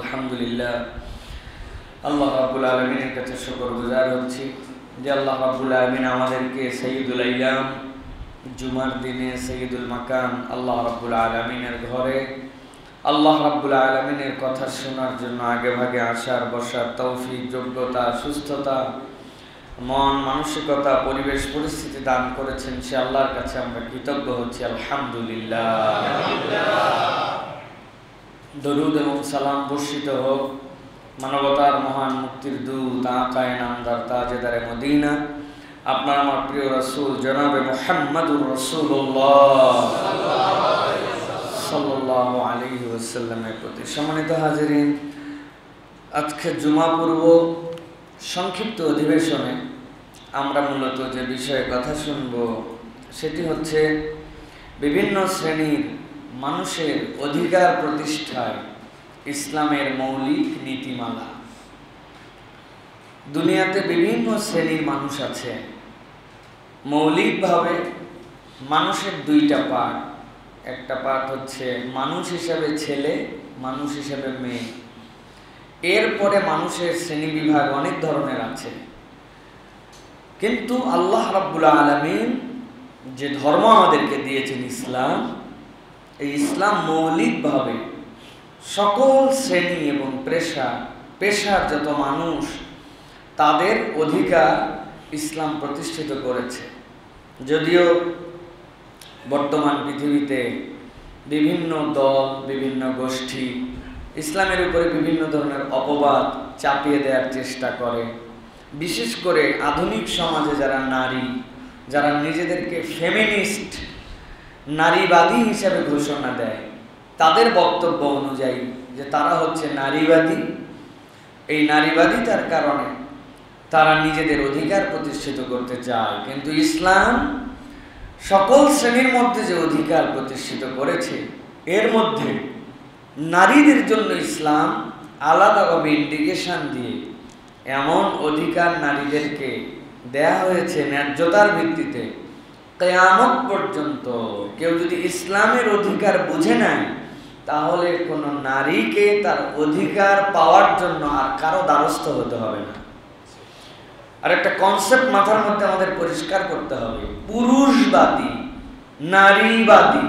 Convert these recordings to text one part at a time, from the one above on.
আলহামদুলিল্লাহ আল্লাহ রাব্বুল আলামিনের কাছে শুকরগুজার হচ্ছি যে আল্লাহ রাব্বুল আলামিন আমাদেরকে সাইয়্যিদুল আইয়াম জুমার দিনে সাইয়্যিদুল মাকান আল্লাহ রাব্বুল আলামিনের ঘরে আল্লাহ রাব্বুল আলামিনের কথা শোনার জন্য আগে ভাগে আসার বসার তৌফিক যোগ্যতা সুস্থতা মন মানসিকতা পরিবেশ পরিস্থিতি দান করেছেন সে আল্লাহর কাছে আমরা কৃতজ্ঞ হচ্ছি আলহামদুলিল্লাহ। দরুদ এবং সালাম বর্ষিত হোক মানবতার মহান মুক্তির দূত আকায়ে নামদার তাজেদারে মদিনা আপনার আমার প্রিয় রাসূল জনাবে মুহাম্মদুর রাসূলুল্লাহ সাল্লাল্লাহু আলাইহি ওয়াসাল্লামের প্রতি। সম্মানিত হাজিরিন, আজকে জুমা পূর্ব সংক্ষিপ্ত অধিবেশনে আমরা মূলত যে বিষয়ে কথা শুনব সেটি হচ্ছে বিভিন্ন শ্রেণীর মানুষের অধিকার প্রতিষ্ঠায় ইসলামের মৌলিক নীতিমালা। দুনিয়াতে বিভিন্ন শ্রেণীর মানুষ আছে। মৌলিকভাবে মানুষের দুইটা পার্ট, একটা পার্ট হচ্ছে মানুষ হিসাবে ছেলে, মানুষ হিসাবে মেয়ে। এরপরে মানুষের শ্রেণী বিভাগ অনেক ধরনের আছে, কিন্তু আল্লাহ রাব্বুল আলামিন যে ধর্ম আমাদেরকে দিয়েছেন ইসলাম, এই ইসলাম মৌলিকভাবে সকল শ্রেণী এবং পেশার যত মানুষ তাদের অধিকার ইসলাম প্রতিষ্ঠিত করেছে। যদিও বর্তমান পৃথিবীতে বিভিন্ন দল বিভিন্ন গোষ্ঠী ইসলামের উপরে বিভিন্ন ধরনের অপবাদ চাপিয়ে দেওয়ার চেষ্টা করে, বিশেষ করে আধুনিক সমাজে যারা নারী, যারা নিজেদেরকে ফেমিনিস্ট নারীবাদী হিসেবে ঘোষণা দেয়, তাদের বক্তব্য অনুযায়ী যে তারা হচ্ছে নারীবাদী। এই নারীবাদীতার কারণে তারা নিজেদের অধিকার প্রতিষ্ঠিত করতে চায়, কিন্তু ইসলাম সকল শ্রেণীর মধ্যে যে অধিকার প্রতিষ্ঠিত করেছে এর মধ্যে নারীদের জন্য ইসলাম আলাদাভাবে ইন্ডিকেশন দিয়ে এমন অধিকার নারীদেরকে দেয়া হয়েছে ন্যায্যতার ভিত্তিতে, কিয়ামত পর্যন্ত কেউ যদি ইসলামের অধিকার বুঝে নেয় তাহলে কোনো নারীকে তার অধিকার পাওয়ার জন্য আর কারো দ্বারস্থ হতে হবে না। আর একটা কনসেপ্ট মাথার মধ্যে আমাদের পরিষ্কার করতে হবে, পুরুষবাদী নারীবাদী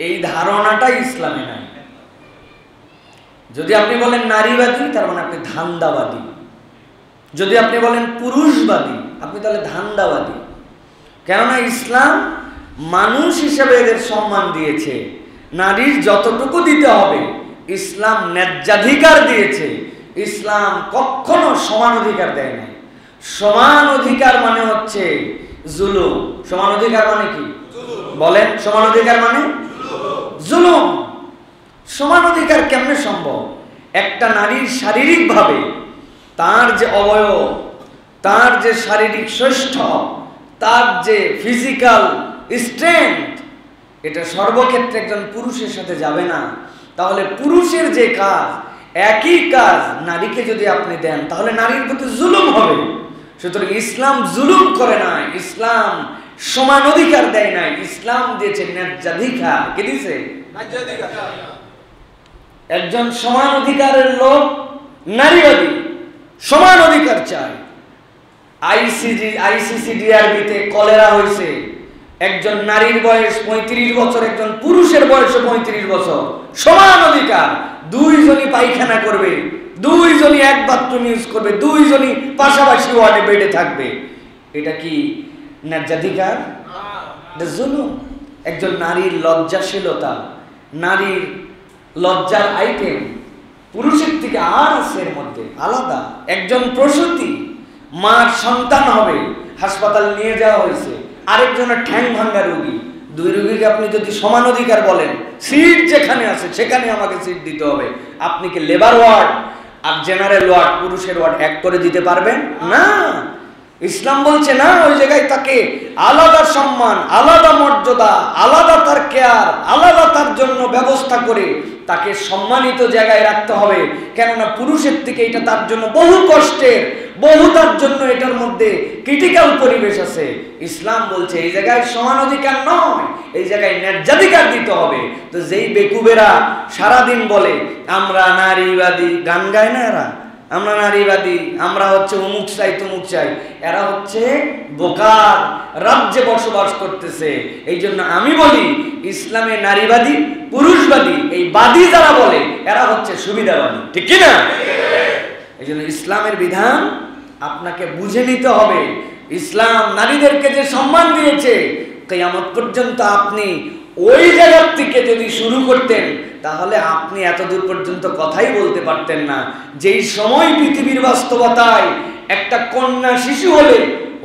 এই ধারণাটা ইসলামে নাই। যদি আপনি বলেন নারীবাদী তার মানে আপনি ধান্দাবাদী, যদি আপনি বলেন পুরুষবাদী আপনি তাহলে ধান্দাবাদী। কেননা ইসলাম মানুষ হিসেবে এদের সম্মান দিয়েছে, নারীর যতটুকু দিতে হবে ইসলাম ন্যায্যাধিকার দিয়েছে। ইসলাম কখনো সমান অধিকার দেয় নাই। সমান অধিকার মানে হচ্ছে জুলুম। সমান অধিকার মানে কি বলেন? সমান অধিকার মানে জুলুম। সমান অধিকার কেমনে সম্ভব? একটা নারীর শারীরিকভাবে তার যে অবয়ব, তার যে শারীরিক শ্রেষ্ঠ, তার যে ফিজিক্যাল স্ট্রেংথ, এটা সর্বক্ষেত্রে একজন পুরুষের সাথে যাবে না। তাহলে পুরুষের যে কাজ, একই কাজ নারীকে যদি আপনি দেন তাহলে নারীর প্রতি জুলুম হবে। সুতরাং ইসলাম জুলুম করে না, ইসলাম সমান অধিকার দেয় না, ইসলাম দিয়েছে ন্যায্যাধিকার। কে দিয়েছে? ন্যায্যাধিকার। একজন সমান অধিকারের লোক নারীবাদী, সমান অধিকার চায়। আইসিসিডিআরবিতে কলেরা হয়েছে, একজন নারীর বয়স 35 বছর, একজন পুরুষের বয়স 35 বছর, সমান অধিকার। দুইজনই পায়খানা করবে, দুইজনই এক বাথরুম ইউজ করবে, দুইজনই পাশাপাশি ওয়ার্ডে বেডে থাকবে। এটা কি ন্যায্যাধিকার? এটা জুলুম। একজন নারীর লজ্জাশীলতা, নারীর লজ্জার আইটেম পুরুষের থেকে আর আছে এর মধ্যে আলাদা। একজন প্রসূতি, মার সন্তান হবে, হাসপাতাল নিয়ে যাওয়া হয়েছে, আরেকজনের ঠ্যাং ভাঙ্গা রোগী। দুই রোগীকে আপনি যদি সমান অধিকার বলেন, সিট যেখানে আছে সেখানে আমাকে সিট দিতে হবে, আপনি কি লেবার ওয়ার্ড আর জেনারেল ওয়ার্ড, পুরুষের ওয়ার্ড এক করে দিতে পারবেন? না। ইসলাম বলছে না, ওই জায়গায় তাকে আলাদা সম্মান, আলাদা মর্যাদা, আলাদা তার কেয়ার, আলাদা তার জন্য ব্যবস্থা করে তাকে সম্মানিত জায়গায় রাখতে হবে। কেননা পুরুষের থেকে এটা তার জন্য বহু কষ্টের, বহু তার জন্য এটার মধ্যে ক্রিটিক্যাল পরিবেশ আছে। ইসলাম বলছে এই জায়গায় সমান অধিকার নয়, এই জায়গায় ন্যায্যাধিকার দিতে হবে। তো যেই বেকুবেরা সারাদিন বলে আমরা নারীবাদী, গান গায় না এরা, আমরা নারীবাদী, আমরা হচ্ছে অমুক চাই তমুক চাই, এরা হচ্ছে বোকার রাজ্যে বসবাস করতেছে। এই জন্য আমি বলি ইসলামে নারীবাদী, পুরুষবাদী, এই বাদী যারা বলে এরা হচ্ছে সুবিধাবাদী, ঠিক কি না? এই জন্য ইসলামের বিধান আপনাকে বুঝে নিতে হবে। ইসলাম নারীদেরকে যে সম্মান দিয়েছে, কিয়ামত পর্যন্ত আপনি ওই জায়গার থেকে যদি শুরু করতেন তাহলে আপনি এতদূর পর্যন্ত কথাই বলতে পারতেন না। যেই সময় পৃথিবীর বাস্তবতায় একটা কন্যা শিশু হলে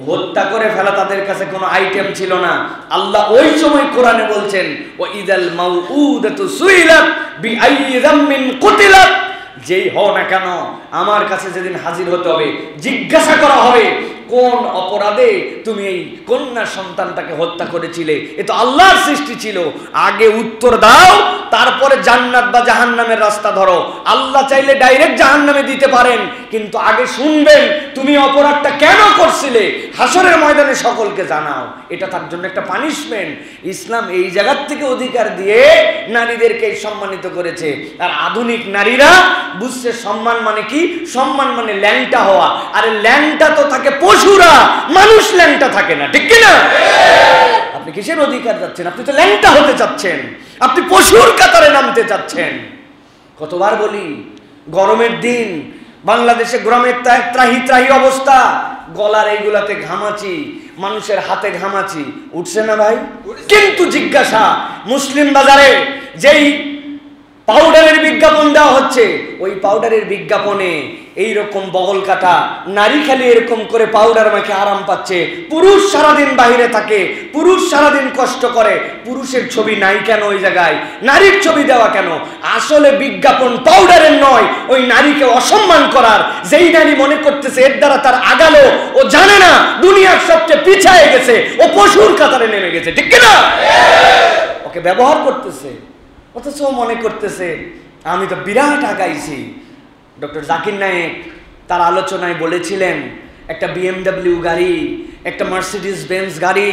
হত্যা করে ফেলা তাদের কাছে কোনো আইটেম ছিল না। আল্লাহ ওই সময় কোরআনে বলছেন ওয়া ইদাল মাউউদাতু সুইলাত বিআইয়ি যামমিন কুতিলাত, যেই হও না কেন আমার কাছে যেদিন হাজির হতে হবে জিজ্ঞাসা করা হবে কোন অপরাধে তুমি এই কন্যা সন্তানটাকে হত্যা করেছিলে। এ তো আল্লাহর সৃষ্টি ছিল, আগে উত্তর দাও, তারপরে জান্নাত বা জাহান্নামের রাস্তা ধরো। আল্লাহ চাইলে ডাইরেক্ট জাহান্নামে দিতে পারেন, কিন্তু আগে শুনবেন তুমি অপরাধটা কেন করছিলে, হাসরের ময়দানে সকলকে জানাও। এটা তার জন্য একটা পানিশমেন্ট। ইসলাম এই জায়গার থেকে অধিকার দিয়ে নারীদেরকে সম্মানিত করেছে। আর আধুনিক নারীরা বুঝছে সম্মান মানে কি, সম্মান মানে ল্যাংটা হওয়া। আরে ল্যাংটা তো থাকে পশুরা, মানুষ ল্যাংটা থাকে না, ঠিক কি না? আপনি কিসের অধিকার যাচ্ছেন? আপনি তো ল্যাংটা হতে চাচ্ছেন, আপনি পশুর কাতারে নামতে চাচ্ছেন। কতবার বলি গরমের দিন বাংলাদেশে গ্রামের ত্রাহি ত্রাহি অবস্থা, গলার এইগুলাতে ঘামাচি, মানুষের হাতে ঘামাচি উঠছে না ভাই? কিন্তু জিজ্ঞাসা, মুসলিম বাজারে যেই পাউডারের বিজ্ঞাপন দেওয়া হচ্ছে, ওই পাউডারের বিজ্ঞাপনে এইরকম বগল কাটা নারী খালি এরকম করে পাউডার মাখে আরাম পাচ্ছে। পুরুষ সারাদিন বাইরে থাকে, পুরুষ সারাদিন কষ্ট করে, পুরুষের ছবি নাই কেন ওই জায়গায়, নারীর ছবি দেওয়া কেন? আসলে বিজ্ঞাপন পাউডারের নয়, ওই নারীকে অসম্মান করার। যেই নারী মনে করতেছে এর দ্বারা তার আগালো, ও জানে না দুনিয়ার সবচেয়ে পিছায় গেছে, ও পশুর কাতারে নেমে গেছে, ঠিক কিনা? ওকে ব্যবহার করতেছে, অথচ মনে করতেছে আমি তো বিরাট আগাইছি। ডক্টর জাকির নায়েক তার আলোচনায় বলেছিলেন একটা বিএমডব্লিউ গাড়ি, একটা মার্সিডিজ বেঞ্জ গাড়ি,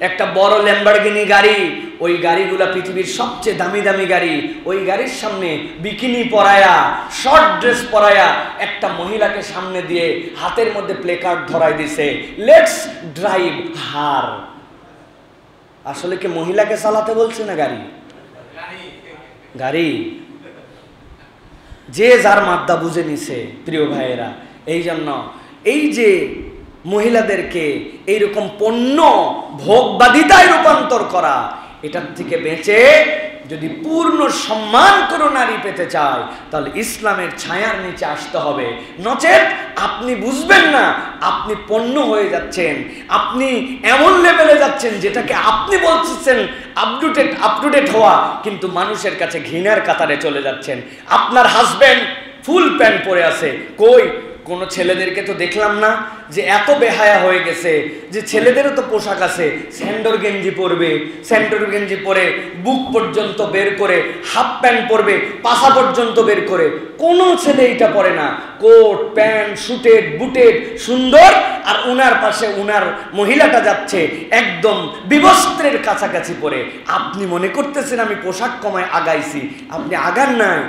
একটা বড় ল্যাম্বরগিনি গাড়ি, ওই গাড়িগুলা পৃথিবীর সবচেয়ে দামি দামি গাড়ি, ওই গাড়ির সামনে বিকিনি পরায়া, শর্ট ড্রেস পরায়া একটা মহিলাকে সামনে দিয়ে হাতের মধ্যে প্লেকার্ড ধরাই দিছে, লেটস ড্রাইভ হার। আসলে কি মহিলাকে চালাতে বলছে না গাড়ি? গাড়ি যে যার মাদ্দা বুঝে নিছে প্রিয় ভাইয়েরা। এই জন্য এই যে মহিলাদেরকে এইরকম পণ্য ভোগবাদিতায় রূপান্তর করা, এটার থেকে বেঁচে যদি পূর্ণ সম্মান করে নারী পেতে চায় তাহলে ইসলামের ছায়ার নিচে আসতে হবে। নচেত আপনি বুঝবেন না, আপনি পণ্য হয়ে যাচ্ছেন, আপনি এমন লেভেলে যাচ্ছেন যেটাকে আপনি বলছেন আপ টু ডেট হওয়া, কিন্তু মানুষের কাছে ঘৃণার কাতারে চলে যাচ্ছেন। আপনার হাজবেন্ড ফুল প্যান্ট পরে আছে, কই কোনো ছেলেদেরকে তো দেখলাম না যে এত বেহায়া হয়ে গেছে যে ছেলেদেরও তো পোশাক আছে, স্যান্ডোর গেঞ্জি পরবে, স্যান্ডোর গেঞ্জি পরে বুক পর্যন্ত বের করে, হাফ প্যান্ট পরবে পাশা পর্যন্ত বের করে। কোনো ছেলে এটা পরে না, কোট প্যান্ট শুটেড বুটেড সুন্দর, আর উনার পাশে উনার মহিলাটা যাচ্ছে একদম বিবস্ত্রের কাছাকাছি পরে। আপনি মনে করতেছেন আমি পোশাক কমায় আগাইছি, আপনি আগান নাই।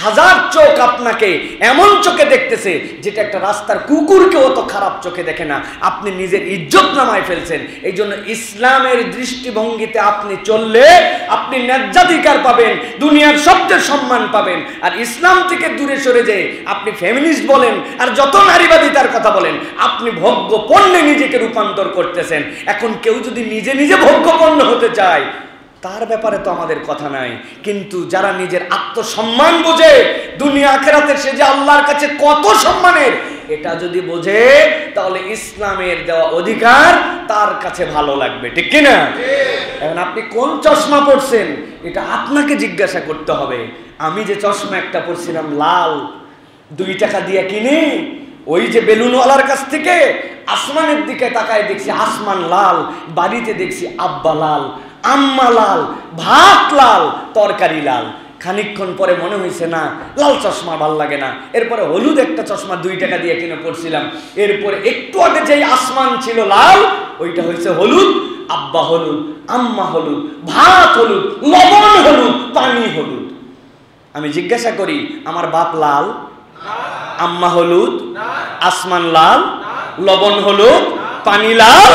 হাজার চোখ আপনাকে এমন চোখে দেখতেছে যেটা একটা রাস্তার কুকুরকেও অত খারাপ চোখে দেখে না। আপনি নিজের ইজ্জত নামায় ফেলছেন। এই জন্য ইসলামের দৃষ্টিভঙ্গিতে আপনি চললে আপনি ন্যায্যাধিকার পাবেন, দুনিয়ার সবচেয়ে সম্মান পাবেন। আর ইসলাম থেকে দূরে সরে যেয়ে আপনি ফেমিনিস্ট বলেন আর যত নারীবাদিতার কথা বলেন, আপনি ভোগ্য পণ্যে নিজেকে রূপান্তর করতেছেন। এখন কেউ যদি নিজে নিজে ভোগ্য পণ্য হতে চায় তার ব্যাপারে তো আমাদের কথা নাই, কিন্তু যারা নিজের আত্মসম্মান বোঝে, দুনিয়া আখিরাতে সে যে আল্লাহর কাছে কত সম্মানের এটা যদি বোঝে, তাহলে ইসলামের দেওয়া অধিকার তার কাছে ভালো লাগবে, ঠিক কিনা? এখন আপনি কোন চশমা পরছেন এটা আপনাকে জিজ্ঞাসা করতে হবে। আমি যে চশমা একটা পরছিলাম লাল, 2 টাকা দিয়ে কিনে, ওই যে বেলুনওয়ালার কাছ থেকে আসমানের দিকে তাকায় দেখছি আসমান লাল, বাড়িতে দেখছি আব্বা লাল, আম্মা লাল, ভাত লাল, তরকারি লাল। খানিকক্ষণ পরে মনে হয়েছে না, লাল চশমা ভাল লাগে না, এরপরে হলুদ একটা চশমা 2 টাকা দিয়ে কিনে পড়ছিলাম। এরপরে একটু আগে যেই আসমান ছিল লাল, ওইটা হয়েছে হলুদ, আব্বা হলুদ, আম্মা হলুদ, ভাত হলুদ, লবণ হলুদ, পানি হলুদ। আমি জিজ্ঞাসা করি, আমার বাপ লাল, আম্মা হলুদ, আসমান লাল, লবণ হলুদ, পানি লাল?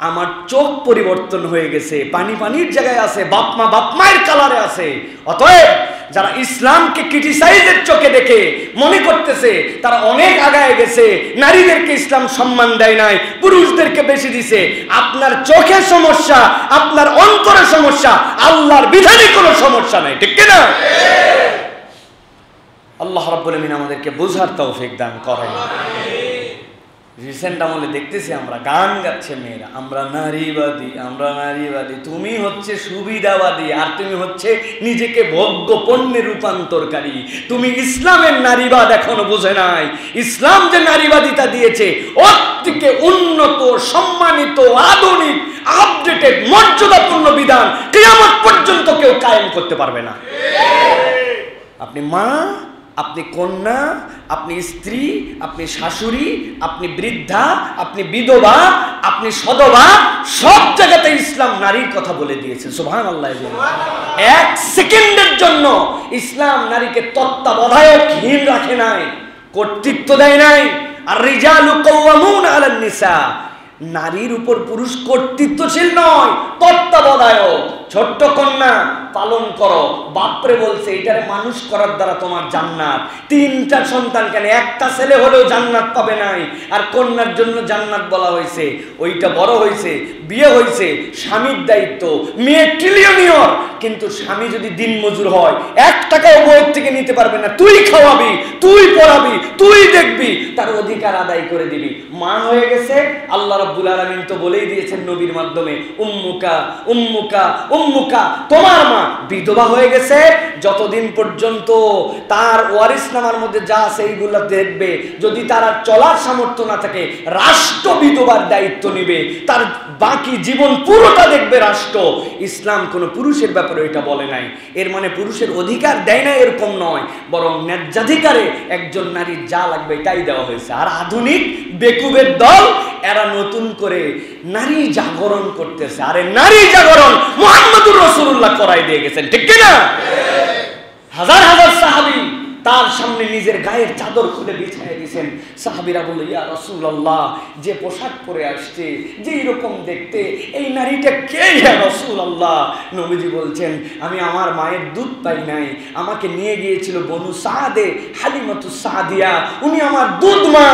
আমার চোখ পরিবর্তন হয়ে গেছে, পানি পানির জায়গায় আছে, বাপমা বাপমায়ের কালারে আছে। অতএব যারা ইসলামকে ক্রিটিসাইজের চোখে দেখে মনে করতেছে তারা অনেক আগায় গেছে, নারীদেরকে ইসলাম সম্মান দেয় নাই, পুরুষদেরকে বেশি দিছে, আপনার চোখে সমস্যা, আপনার অন্তরে সমস্যা, আল্লাহর বিধানে কোনো সমস্যা নাই। ঠিক কিনা? আল্লাহ রাব্বুল আমিন আমাদেরকে বুঝার তৌফিক দান করেন। রিসেন্ট আমলে দেখতেছি আমরা গান গাচ্ছে মেয়েরা, আমরা নারীবাদী, আমরা নারীবাদী। তুমি হচ্ছে সুবিধাবাদী, আর তুমি হচ্ছে নিজেকে ভোগ্য পণ্যে রূপান্তরকারী। তুমি ইসলামের নারীবাদ এখনো বুঝে নাই। ইসলাম যে নারীবাদিতা দিয়েছে, ওর থেকে উন্নত, সম্মানিত, আধুনিক, আপডেটেড, মর্যাদাপূর্ণ বিধান কিয়ামত পর্যন্ত কেউ কায়েম করতে পারবে না। আপনি মা, আপনি কন্যা, আপনি স্ত্রী, আপনি শাশুড়ি, আপনি বৃদ্ধা, আপনি বিধবা, আপনি সধবা, সব জায়গাতে ইসলাম নারীর কথা বলে দিয়েছে। সুবহানাল্লাহ। 1 সেকেন্ডের জন্য ইসলাম নারীকে তত্ত্বাবধায়কহীন রাখে নাই, কর্তৃত্ব দেয় নাই। আর রিজালু কাওয়ামুনা আলান নিসা, নারীর উপর পুরুষ কর্তৃত্বশীল নয়, তত্ত্বাবধায়ক। ছোট্ট কন্যা পালন করো, বাপরে বলছে এটারে মানুষ করার দ্বারা তোমার জান্নাত। 3টা সন্তান, কেন একটা ছেলে হলেও জান্নাত পাবে নাই, আর কন্যার জন্য জান্নাত বলা হয়েছে। ওইটা বড় হয়েছে, বিয়ে হয়েছে, স্বামীর দায়িত্ব। মেয়ে ট্রিলিয়নিয়র, কিন্তু স্বামী যদি দিনমজুর হয়, 1 টাকাও বউয়ের থেকে নিতে পারবে না। তুই খাওয়াবি, তুই পড়াবি, তুই দেখবি, তার অধিকার আদায় করে দিবি। মা হয়ে গেছে, আল্লাহ রাব্বুল আলামিন তো বলেই দিয়েছেন নবীর মাধ্যমে, উম্মুকা উম্মুকা উম্মুকা, তোমার মা। বিধবা হয়ে গেছে, যতদিন পর্যন্ত তার ওয়ারিসনামার মধ্যে যা আছে এইগুলো দেখবে। যদি তার আর চলার সামর্থ্য না থাকে, রাষ্ট্র বিধবার দায়িত্ব নিবে, তার বাকি জীবন পুরোটা দেখবে রাষ্ট্র। ইসলাম কোনো পুরুষের ব্যাপারে এটা বলে নাই। এর মানে পুরুষের অধিকার দেয় না এরকম নয়, বরং ন্যায্যাধিকারে একজন নারীর যা লাগবে এটাই দেওয়া হয়েছে। আর আধুনিক বেকুবের দল এরা নতুন করে নারী জাগরণ করতেছে। আরে নারী জাগরণ মুহাম্মদুর রাসূলুল্লাহ করাই দিয়ে গেছেন। ঠিক কিনা? হাজার হাজার সাহাবী তার সামনে নিজের গায়ের চাদর খুলে বিছিয়ে দিয়েছেন। সাহাবীরা বলল, ইয়া রাসূলুল্লাহ, যে পোশাক পরে আসছে, যে এরকম দেখতে, এই নারীটা কে ইয়া রাসূলুল্লাহ? নবীজি বলছেন, আমি আমার মায়ের দুধ পাই নাই, আমাকে নিয়ে গিয়েছিল বনু সাদে, হালিমাতুস সাদিয়া, উনি আমার দুধ মা,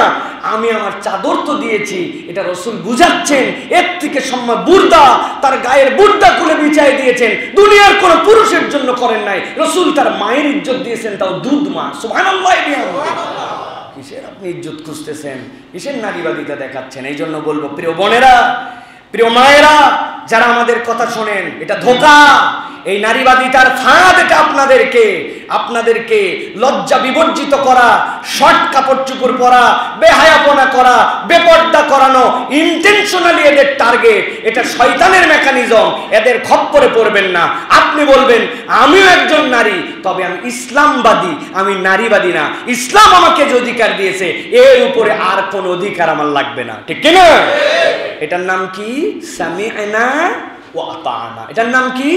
আমি আমার চাদর তো দিয়েছি। এটা রাসূল বুঝাচ্ছেন, এর থেকে সম্মান। বুরদা, তার গায়ের বুরদা খুলে বিছিয়ে দিয়েছেন। দুনিয়ার কোন পুরুষের জন্য করেন নাই, রাসূল তার মায়ের ইজ্জত দিয়েছেন, তাও দুধ মা। সুবহানাল্লাহ। কিসের আপনি ইজ্জত খুঁজতেছেন? কিসের নারীবাদিতা দেখাচ্ছেন? এই জন্য বলবো, প্রিয় বোনেরা, প্রিয় মায়েরা, যারা আমাদের কথা শোনেন, এটা ধোঁকা। এই নারীবাদিতার ফাঁদ। এটা আপনাদেরকে লজ্জা বিবর্জিত করা, শর্ট কাপড় চুপড় পরা, বেহায়াপনা করা, বেপর্দা করানো, ইন্টেনশনালি এদের টার্গেট। এটা শয়তানের মেকানিজম। এদের খপ্পরে পড়বেন না। আপনি বলবেন, আমিও একজন নারী, তবে আমি ইসলামবাদী, আমি নারীবাদী না। ইসলাম আমাকে যে অধিকার দিয়েছে, এর উপরে আর কোন অধিকার আমার লাগবে না। ঠিক কিনা? এটার নাম কি? সামি'না ওয়া আতা'না। এটার নাম কি?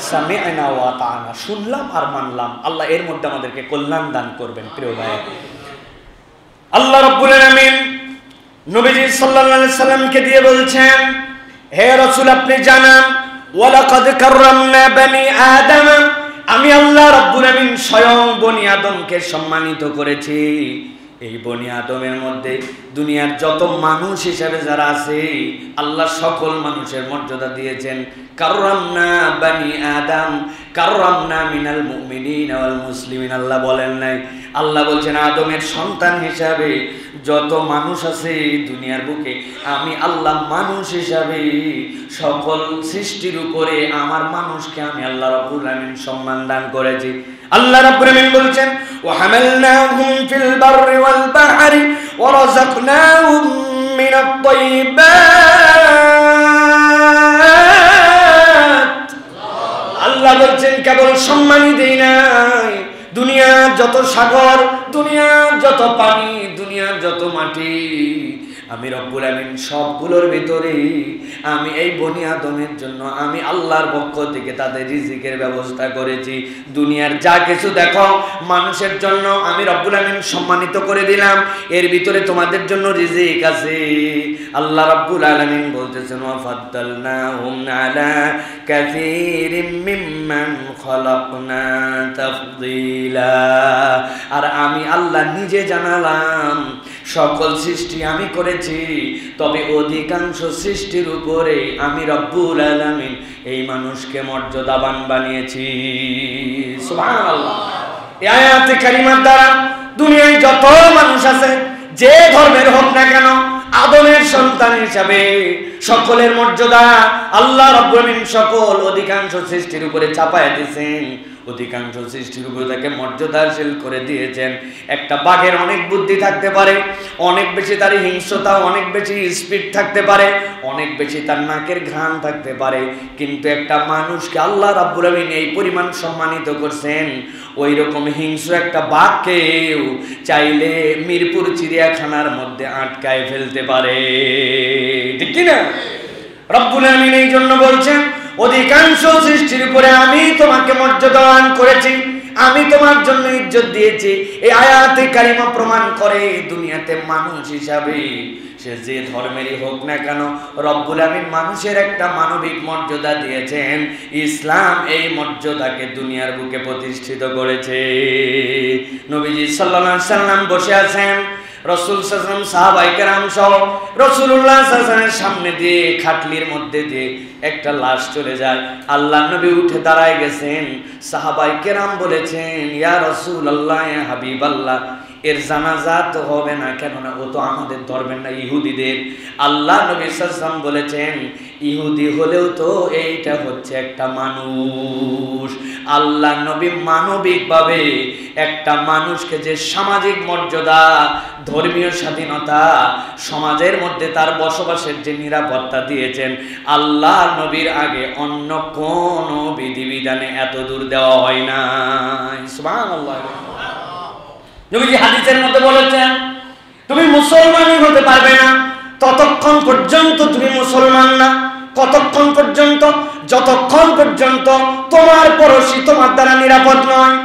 সামি'না ওয়া আতা'না, শুনলাম আর মানলাম। আল্লাহ এর মধ্যে আমাদেরকে কল্যাণ দান করবেন। প্রিয় ভাই, আল্লাহ রাব্বুল আলামিন নবীজি সাল্লাল্লাহু আলাইহি সাল্লামকে দিয়ে বলছেন, হে রাসূল, আপনি জানান, ওয়ালাকাদ কাররামনা বনি আদম, আমি আল্লাহ রাব্বুল আলামিন স্বয়ং বনি আদমকে সম্মানিত করেছি। এই বনি আদমের মধ্যে দুনিয়ার যত মানুষ হিসেবে যারা আছে, আল্লাহ সকল মানুষের মর্যাদা দিয়েছেন। কাররামনা বনি আদম, কাররামনা মিনাল মুমিনিনা ওয়াল মুসলিমিন। আল্লাহ বলেন নাই, আল্লাহ বলছেন আদমের সন্তান হিসাবে যত মানুষ আছে দুনিয়ার বুকে, আমি আল্লাহ মানুষ হিসাবে সকল সৃষ্টির উপরে আমার মানুষকে আমি আল্লাহ রাব্বুল আলামিন সম্মান দান করেছি। আল্লাহ রাব্বুল আলামিন বলছেন ওয়া হামালনাহুম ফিল বাররি ওয়াল বাহরি ওয়া রাযাকনাহুম মিনাত তাইয়্যিবাত। আল্লাহ বলছেন কেবল সম্মানই দেই নাই, দুনিয়ার যত সাগর, দুনিয়ার যত পানি, দুনিয়ার যত মাটি, আমি রব্বুল আমিন সবগুলোর ভিতরে আমি এই বনি আদমের জন্য আমি আল্লাহর পক্ষ থেকে তাদের রিজিকের ব্যবস্থা করেছি। দুনিয়ার যা কিছু দেখো মানুষের জন্য আমি রব্বুল আমিন সম্মানিত করে দিলাম, এর ভিতরে তোমাদের জন্য রিজিক আছে। আল্লাহ রাব্বুল আলামিন বলতেছেন ওয়া ফাদ্দালনাহুম আলা কাসীরিম মিম্মান খালাকনা তাফদীলা। আর আমি আল্লাহ নিজে জানালাম সকল সৃষ্টি আমি করেছি, তবে অধিকাংশ সৃষ্টির উপরে আমি রব্বুল আলামিন এই মানুষকে মর্যাদাবান বানিয়েছি। সুবহানাল্লাহ। এই আয়াতে কারিমার দ্বারা দুনিয়ায় যত মানুষ আছে, যে ধর্মের হোক না কেন, আদমের সন্তান হিসাবে সকলের মর্যাদা আল্লাহ রাব্বুল আমিন সকল অধিকাংশ সৃষ্টির উপরে চাপায়া দিয়েছেন, অধিকাংশ সৃষ্টির উপরে তাকে মর্যাদাশীল করে দিয়েছেন। একটা বাঘের অনেক বুদ্ধি থাকতে পারে, অনেক বেশি তার হিংস্রতা, অনেক বেশি স্পিড থাকতে পারে, অনেক বেশি তার নাকের ঘ্রাণ থাকতে পারে, কিন্তু একটা মানুষকে আল্লাহ রাব্বুল আমিন এই পরিমাণ সম্মানিত করছেন, ওই রকম হিংস্র একটা বাঘকেও চাইলে মিরপুর চিড়িয়াখানার মধ্যে আটকায় ফেলতে পারে, ঠিক কি না? রব্বুল আমিন এই জন্য বলছেন অধিকাংশ সৃষ্টির উপরে আমি তোমাকে মর্যাদাবান করেছি, আমি তোমার জন্য ইজ্জত দিয়েছি। এই আয়াতে কারিমা প্রমাণ করে দুনিয়াতে মানুষ হিসাবে সে যে ধর্মেরই হোক না কেন, রব্বুল আমিন মানুষের একটা মানবিক মর্যাদা দিয়েছেন। ইসলাম এই মর্যাদাকে দুনিয়ার বুকে প্রতিষ্ঠিত করেছে। নবীজি সাল্লাল্লাহু আলাইহি সাল্লাম বসে আছেন, রাসূল সাল্লাল্লাহু আলাইহি ওয়াসাল্লাম সাহাবায়ে কেরাম সহ রাসূলুল্লাহ সাল্লাল্লাহু আলাইহি ওয়াসাল্লামের সামনে দিয়ে খাটলির মধ্যে দিয়ে একটা লাশ চলে যায়। আল্লাহর নবী উঠে দাঁড়ায় গেছেন, সাহাবায়ে কেরাম বলেছেন ইয়া রাসূলুল্লাহ, ইয়া হাবিবাল্লাহ, এর জানাজা তো হবে না, কেননা ও তো আমাদের ধর্মের না, ইহুদিদের। আল্লাহ নবী সাল্লাল্লাহু আলাইহি ওয়াসাল্লাম বলেছেন ইহুদি হলেও তো এইটা হচ্ছে একটা মানুষ। আল্লাহ নবী মানবিকভাবে একটা মানুষকে যে সামাজিক মর্যাদা, ধর্মীয় স্বাধীনতা, সমাজের মধ্যে তার বসবাসের যে নিরাপত্তা দিয়েছেন, আল্লাহ নবীর আগে অন্য কোন বিধিবিধানে এত দূর দেওয়া হয় না। সুবহানাল্লাহ। নবীজি হাদিসের মধ্যে বলেছেন তুমি মুসলমানই হতে পারবে না ততক্ষণ পর্যন্ত তুমি মুসলমান না। কতক্ষণ পর্যন্ত? যতক্ষণ পর্যন্ত তোমার পড়োশী তোমার দ্বারা নিরাপদ নয়।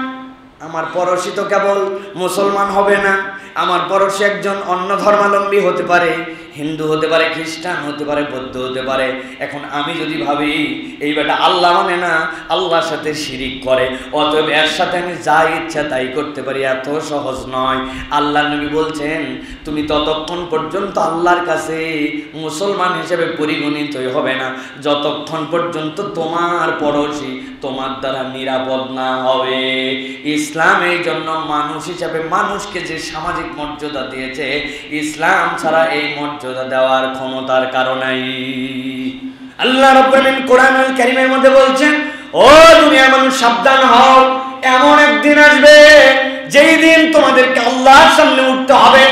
আমার পড়োশী তো কেবল মুসলমান হবে না, আমার পড়োশী একজন অন্য ধর্মাবলম্বী হতে পারে, হিন্দু হতে পারে, খ্রিস্টান হতে পারে, বৌদ্ধ হতে পারে। এখন আমি যদি ভাবি এই বেটা আল্লাহ মানে না, আল্লাহর সাথে শিরিক করে, অতএব এর সাথে আমি যা ইচ্ছা তাই করতে পারি, এত সহজ নয়। আল্লাহ নবী বলছেন তুমি ততক্ষণ পর্যন্ত আল্লাহর কাছে মুসলমান হিসেবে পরিগণিত হবে না যতক্ষণ পর্যন্ত তোমার পড়োশী তোমার দ্বারা নিরাপদ না হবে। ইসলাম এই জন্য মানুষ হিসাবে মানুষকে যে সামাজিক মর্যাদা দিয়েছে, ইসলাম ছাড়া এই মর্যাদা দেওয়ার ক্ষমতার কারণেই। আল্লাহ রাব্বুল আমিন কোরআনুল কারীমের মধ্যে বলছেন ও দুনিয়ার মানুষ সাবধান হও, এমন একদিন আসবে যেই দিন তোমাদেরকে আল্লাহর সামনে উঠতে হবে।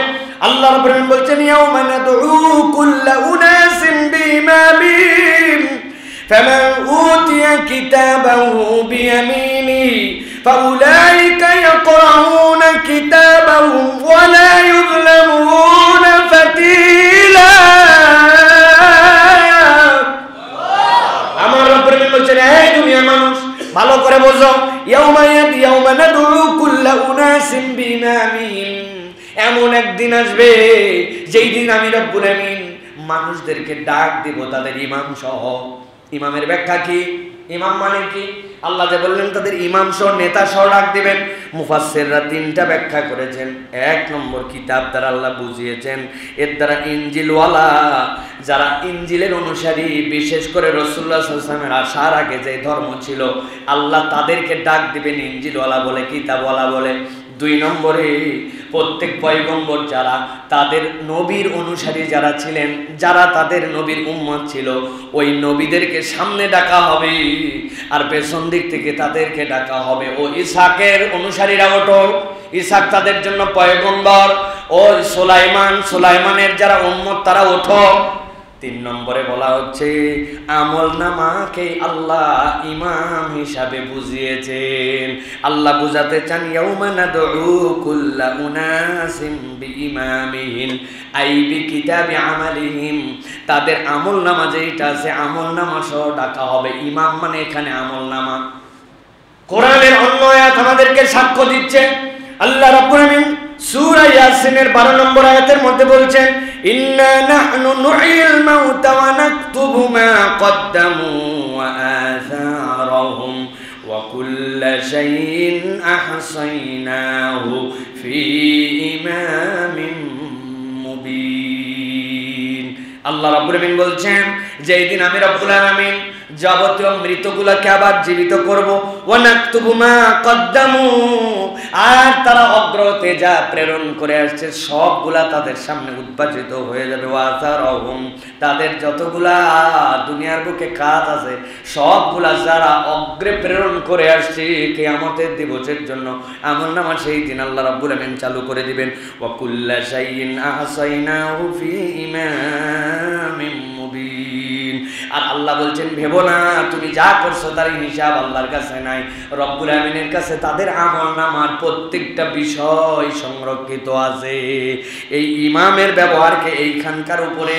আল্লাহ রাব্বুল আমিন বলছেন ইয়াউমা নাদউ কুল্লা উনাসিন বিইমামিহিম ফামান উতিয়া কিতাবাহু বিয়ামিনিহি ফাউলাইকা ইয়াকরাউনা কিতাবাহুম ওয়া লা ইউযলামুনা ফাতিলা। আমার রব্বুল আমিন বলছেন এই দুনিয়ার মানুষ ভালো করে বোঝো, ইয়াউমা নাদউ কুল্লা উনাসিন বিইমামিহিম, এমন একদিন আসবে যেই দিন আমি রব্বুল আমিন মানুষদেরকে ডাক দিব তাদের ইমাম সহ। ইমামের ব্যাখ্যা কি? ইমাম মানে কি? আল্লাহ যে বললেন তাদের ইমাম সহ, নেতা সহ ডাক দিবেন, মুফাসসিররা তিনটা ব্যাখ্যা করেছেন। এক নম্বর, কিতাব দ্বারা আল্লাহ বুঝিয়েছেন, এর দ্বারা ইনজিলওয়ালা যারা ইনজিলের অনুসারী, বিশেষ করে রাসূলুল্লাহ সাল্লাল্লাহু আলাইহি ওয়াসাল্লামের আসার আগে যে ধর্ম ছিল, আল্লাহ তাদেরকে ডাক দিবেন ইনজিলওয়ালা বলে, কিতাবওয়ালা বলে। 2 নম্বরে প্রত্যেক পয়গম্বর যারা তাদের নবীর অনুসারী যারা ছিলেন, যারা তাদের নবীর উম্মত ছিল, ওই নবীদেরকে সামনে ডাকা হবে আর পেছন দিক থেকে তাদেরকে ডাকা হবে, ও ইসহাকের অনুসারীরা ওঠো, ইসহাক তাদের জন্য পয়গম্বর, ও সুলাইমানের যারা উম্মত তারা ওঠো। 3 নম্বরে বলা হচ্ছে আমলনামাকে আল্লাহ ইমাম হিসাবে বুঝিয়েছেন। আল্লাহ বুঝাতে চান ইয়াউমা নাদউ কুল্লা উনাসিম বিইমামিহিম আই বিকিতাবি আমালিহিম, তাদের আমলনামা যেটা আছে আমলনামা সহ ডাকা হবে। ইমাম মানে এখানে আমলনামা। কোরআনের অন্য আয়াত আমাদেরকে সাক্ষ্য দিচ্ছে। আল্লাহ রাব্বুল আলামিন সূরা ইয়াসিনের 12 নম্বর আয়াতের মধ্যে বলছেন ইন্না নাহনু নুহিল মাউতা ওয়া নাকতুবু মা কদ্দামু ওয়া আসারহুম ওয়া কুল্লা শাইইন আহসাইনাহু ফি ইমামিন মুবিন। আল্লাহ রাব্বুল আলামিন বলছেন যে এই দিন আমি রব্বুল আলামিন যাবতীয় মৃতগুলাকে আবার জীবিত করব, ওয়া নাকতুবু মা কদ্দামু, আর তারা অগ্রতে যা প্রেরণ করে আসছে সবগুলা তাদের সামনে উদ্ভাসিত হয়ে যাবে। ওয়া আসারহুম, তাদের যতগুলা দুনিয়ার বুকে কাজ আছে সবগুলা যারা অগ্রে প্রেরণ করে আসছে কিয়ামতের দিবসের জন্য আমলনামা সেই দিন আল্লাহ রাব্বুল আলামিন চালু করে দিবেন। ওয়া কুল্লা শাইইন আহসাইনাহু ফি ইমামিন মুবিন। আর আল্লাহ বলছেন ভেবো না তুমি যা করছো তার হিসাব আল্লাহর কাছে নাই, রব্বুল আমিনের কাছে তাদের আমলনামার প্রত্যেকটা বিষয় সংরক্ষিত আছে। এই ইমামের ব্যবহারকে এইখানকার উপরে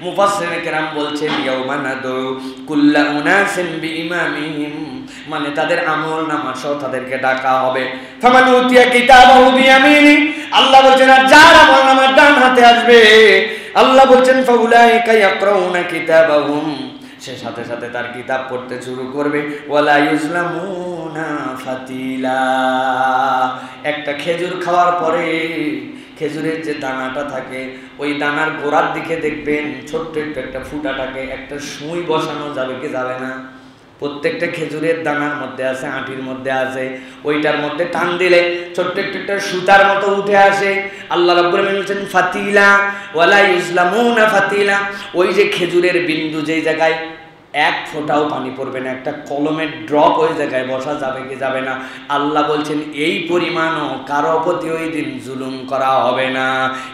মুফাসসিরিনে কেরাম বলছেন ইয়াউমা নাদউ কুল্লা উনাসিন বিইমামিহিম, মানে তাদের আমলনামা সহ তাদেরকে ডাকা হবে। ফামান উতিয়া কিতাবাহু বিয়ামিনি, আল্লাহ বলছেন আর যার আমলনামা ডান হাতে আসবে আল্লাহ বলছেন ফাউলাইকা ইয়াকরাউনা কিতাবাহুম, সে সাথে সাথে তার কিতাব পড়তে শুরু করবে। ওয়ালা ইউজলামুনা ফাতিলা, একটা খেজুর খাওয়ার পরে খেজুরের যে দানাটা থাকে ওই দানার গোড়ার দিকে দেখবেন ছোট্ট একটা ফুটাটাকে একটা সুই বসানো যাবে কি যাবে না? প্রত্যেকটা খেজুরের দানার মধ্যে আছে, আঁটির মধ্যে আছে, ওইটার মধ্যে টান দিলে ছোট্ট একটা সুতার মতো উঠে আসে। আল্লাহ রাব্বুল আলামিন বলেন ফাতিলা ওয়ালা ইউজলামুনা ফাতিলা, ওই যে খেজুরের বিন্দু যেই জায়গায় এক ফোঁটাও পানি পড়বে না, একটা কলমের ড্রপ ওই জায়গায় বসা যাবে কি যাবে না? আল্লাহ বলছেন এই পরিমাণও কারো প্রতি ওই দিন জুলুম করা হবে না,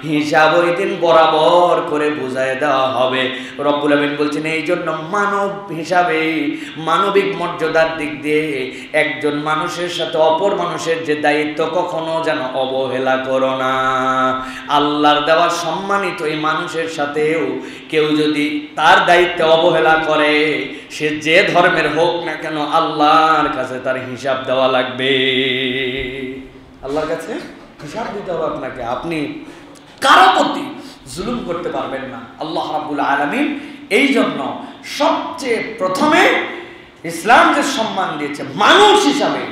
হিসাব ওই দিন বরাবর করে বুঝায় দেওয়া হবে। রব্বুল আমিন বলছেন এই জন্য মানব হিসাবে মানবিক মর্যাদার দিক দিয়ে একজন মানুষের সাথে অপর মানুষের যে দায়িত্ব কখনো যেন অবহেলা করো না। আল্লাহর দেওয়া সম্মানিত এই মানুষের সাথেও কেউ যদি তার দায়িত্বে অবহেলা করে সে যে ধর্মের হোক না কেন আল্লাহর কাছে তার হিসাব দেওয়া লাগবে। আল্লাহর কাছে হিসাব দিতে হবে আপনাকে, আপনি কারো প্রতি জুলুম করতে পারবেন না। আল্লাহ রাব্বুল আলামিন এই জন্য সবচেয়ে প্রথমে ইসলাম যে সম্মান দিয়েছে মানুষ হিসাবে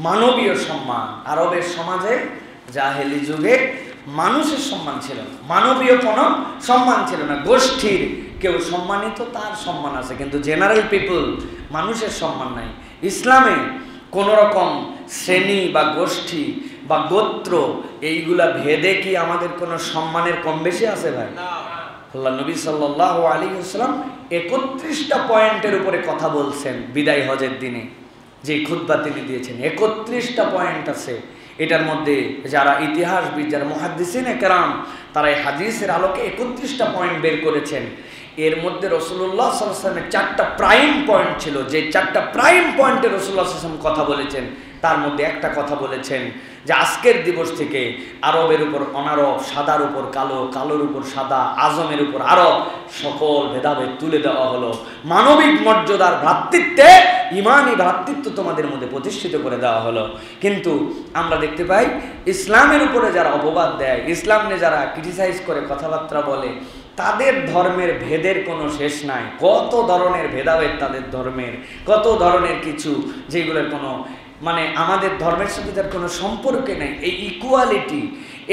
মানবীয় সম্মান, আরবের সমাজে জাহেলি যুগে মানুষের সম্মান ছিল না, মানবীয় কোনো সম্মান ছিল না। গোষ্ঠীর কেউ সম্মানিত তার সম্মান আছে, কিন্তু জেনারেল পিপল মানুষের সম্মান নাই। ইসলামে কোনো রকম শ্রেণী বা গোষ্ঠী বা গোত্র এইগুলা ভেদে কি আমাদের কোনো সম্মানের কম বেশি আছে ভাই? আল্লাহ নবী সাল্লাল্লাহু আলাইহি ওয়াসাল্লাম 31টা পয়েন্টের উপরে কথা বলছেন বিদায় হজের দিনে, যে খুতবা তিনি দিয়েছেন 31টা পয়েন্ট আছে। এটার মধ্যে যারা ইতিহাসবিদ, যারা মুহাদ্দিসিনে কেরাম, তারা এই হাদিসের আলোকে 31টা পয়েন্ট বের করেছেন। এর মধ্যে রাসূলুল্লাহ সাল্লাল্লাহু আলাইহি ওয়াসাল্লামের 4টা প্রাইম পয়েন্ট ছিল, যে 4টা প্রাইম পয়েন্টে রাসূলুল্লাহ সাল্লাল্লাহু আলাইহি ওয়াসাল্লাম কথা বলেছেন। তার মধ্যে একটা কথা বলেছেন যে আজকের দিবস থেকে আরবের উপর অনারব, সাদার উপর কালো, কালোর উপর সাদা, আজমের উপর আরব, সকল ভেদাভেদ তুলে দেওয়া হলো। মানবিক মর্যাদার ভ্রাতৃত্বে ইমানি ভ্রাতৃত্ব তোমাদের মধ্যে প্রতিষ্ঠিত করে দেওয়া হলো। কিন্তু আমরা দেখতে পাই ইসলামের উপরে যারা অপবাদ দেয়, ইসলাম নিয়ে যারা ক্রিটিসাইজ করে কথাবার্তা বলে, তাদের ধর্মের ভেদের কোনো শেষ নাই। কত ধরনের ভেদাভেদ তাদের ধর্মের, কত ধরনের কিছু যেগুলোর কোনো মানে আমাদের ধর্মের সাথে তার কোনো সম্পর্কে নেই। এই ইকুয়ালিটি,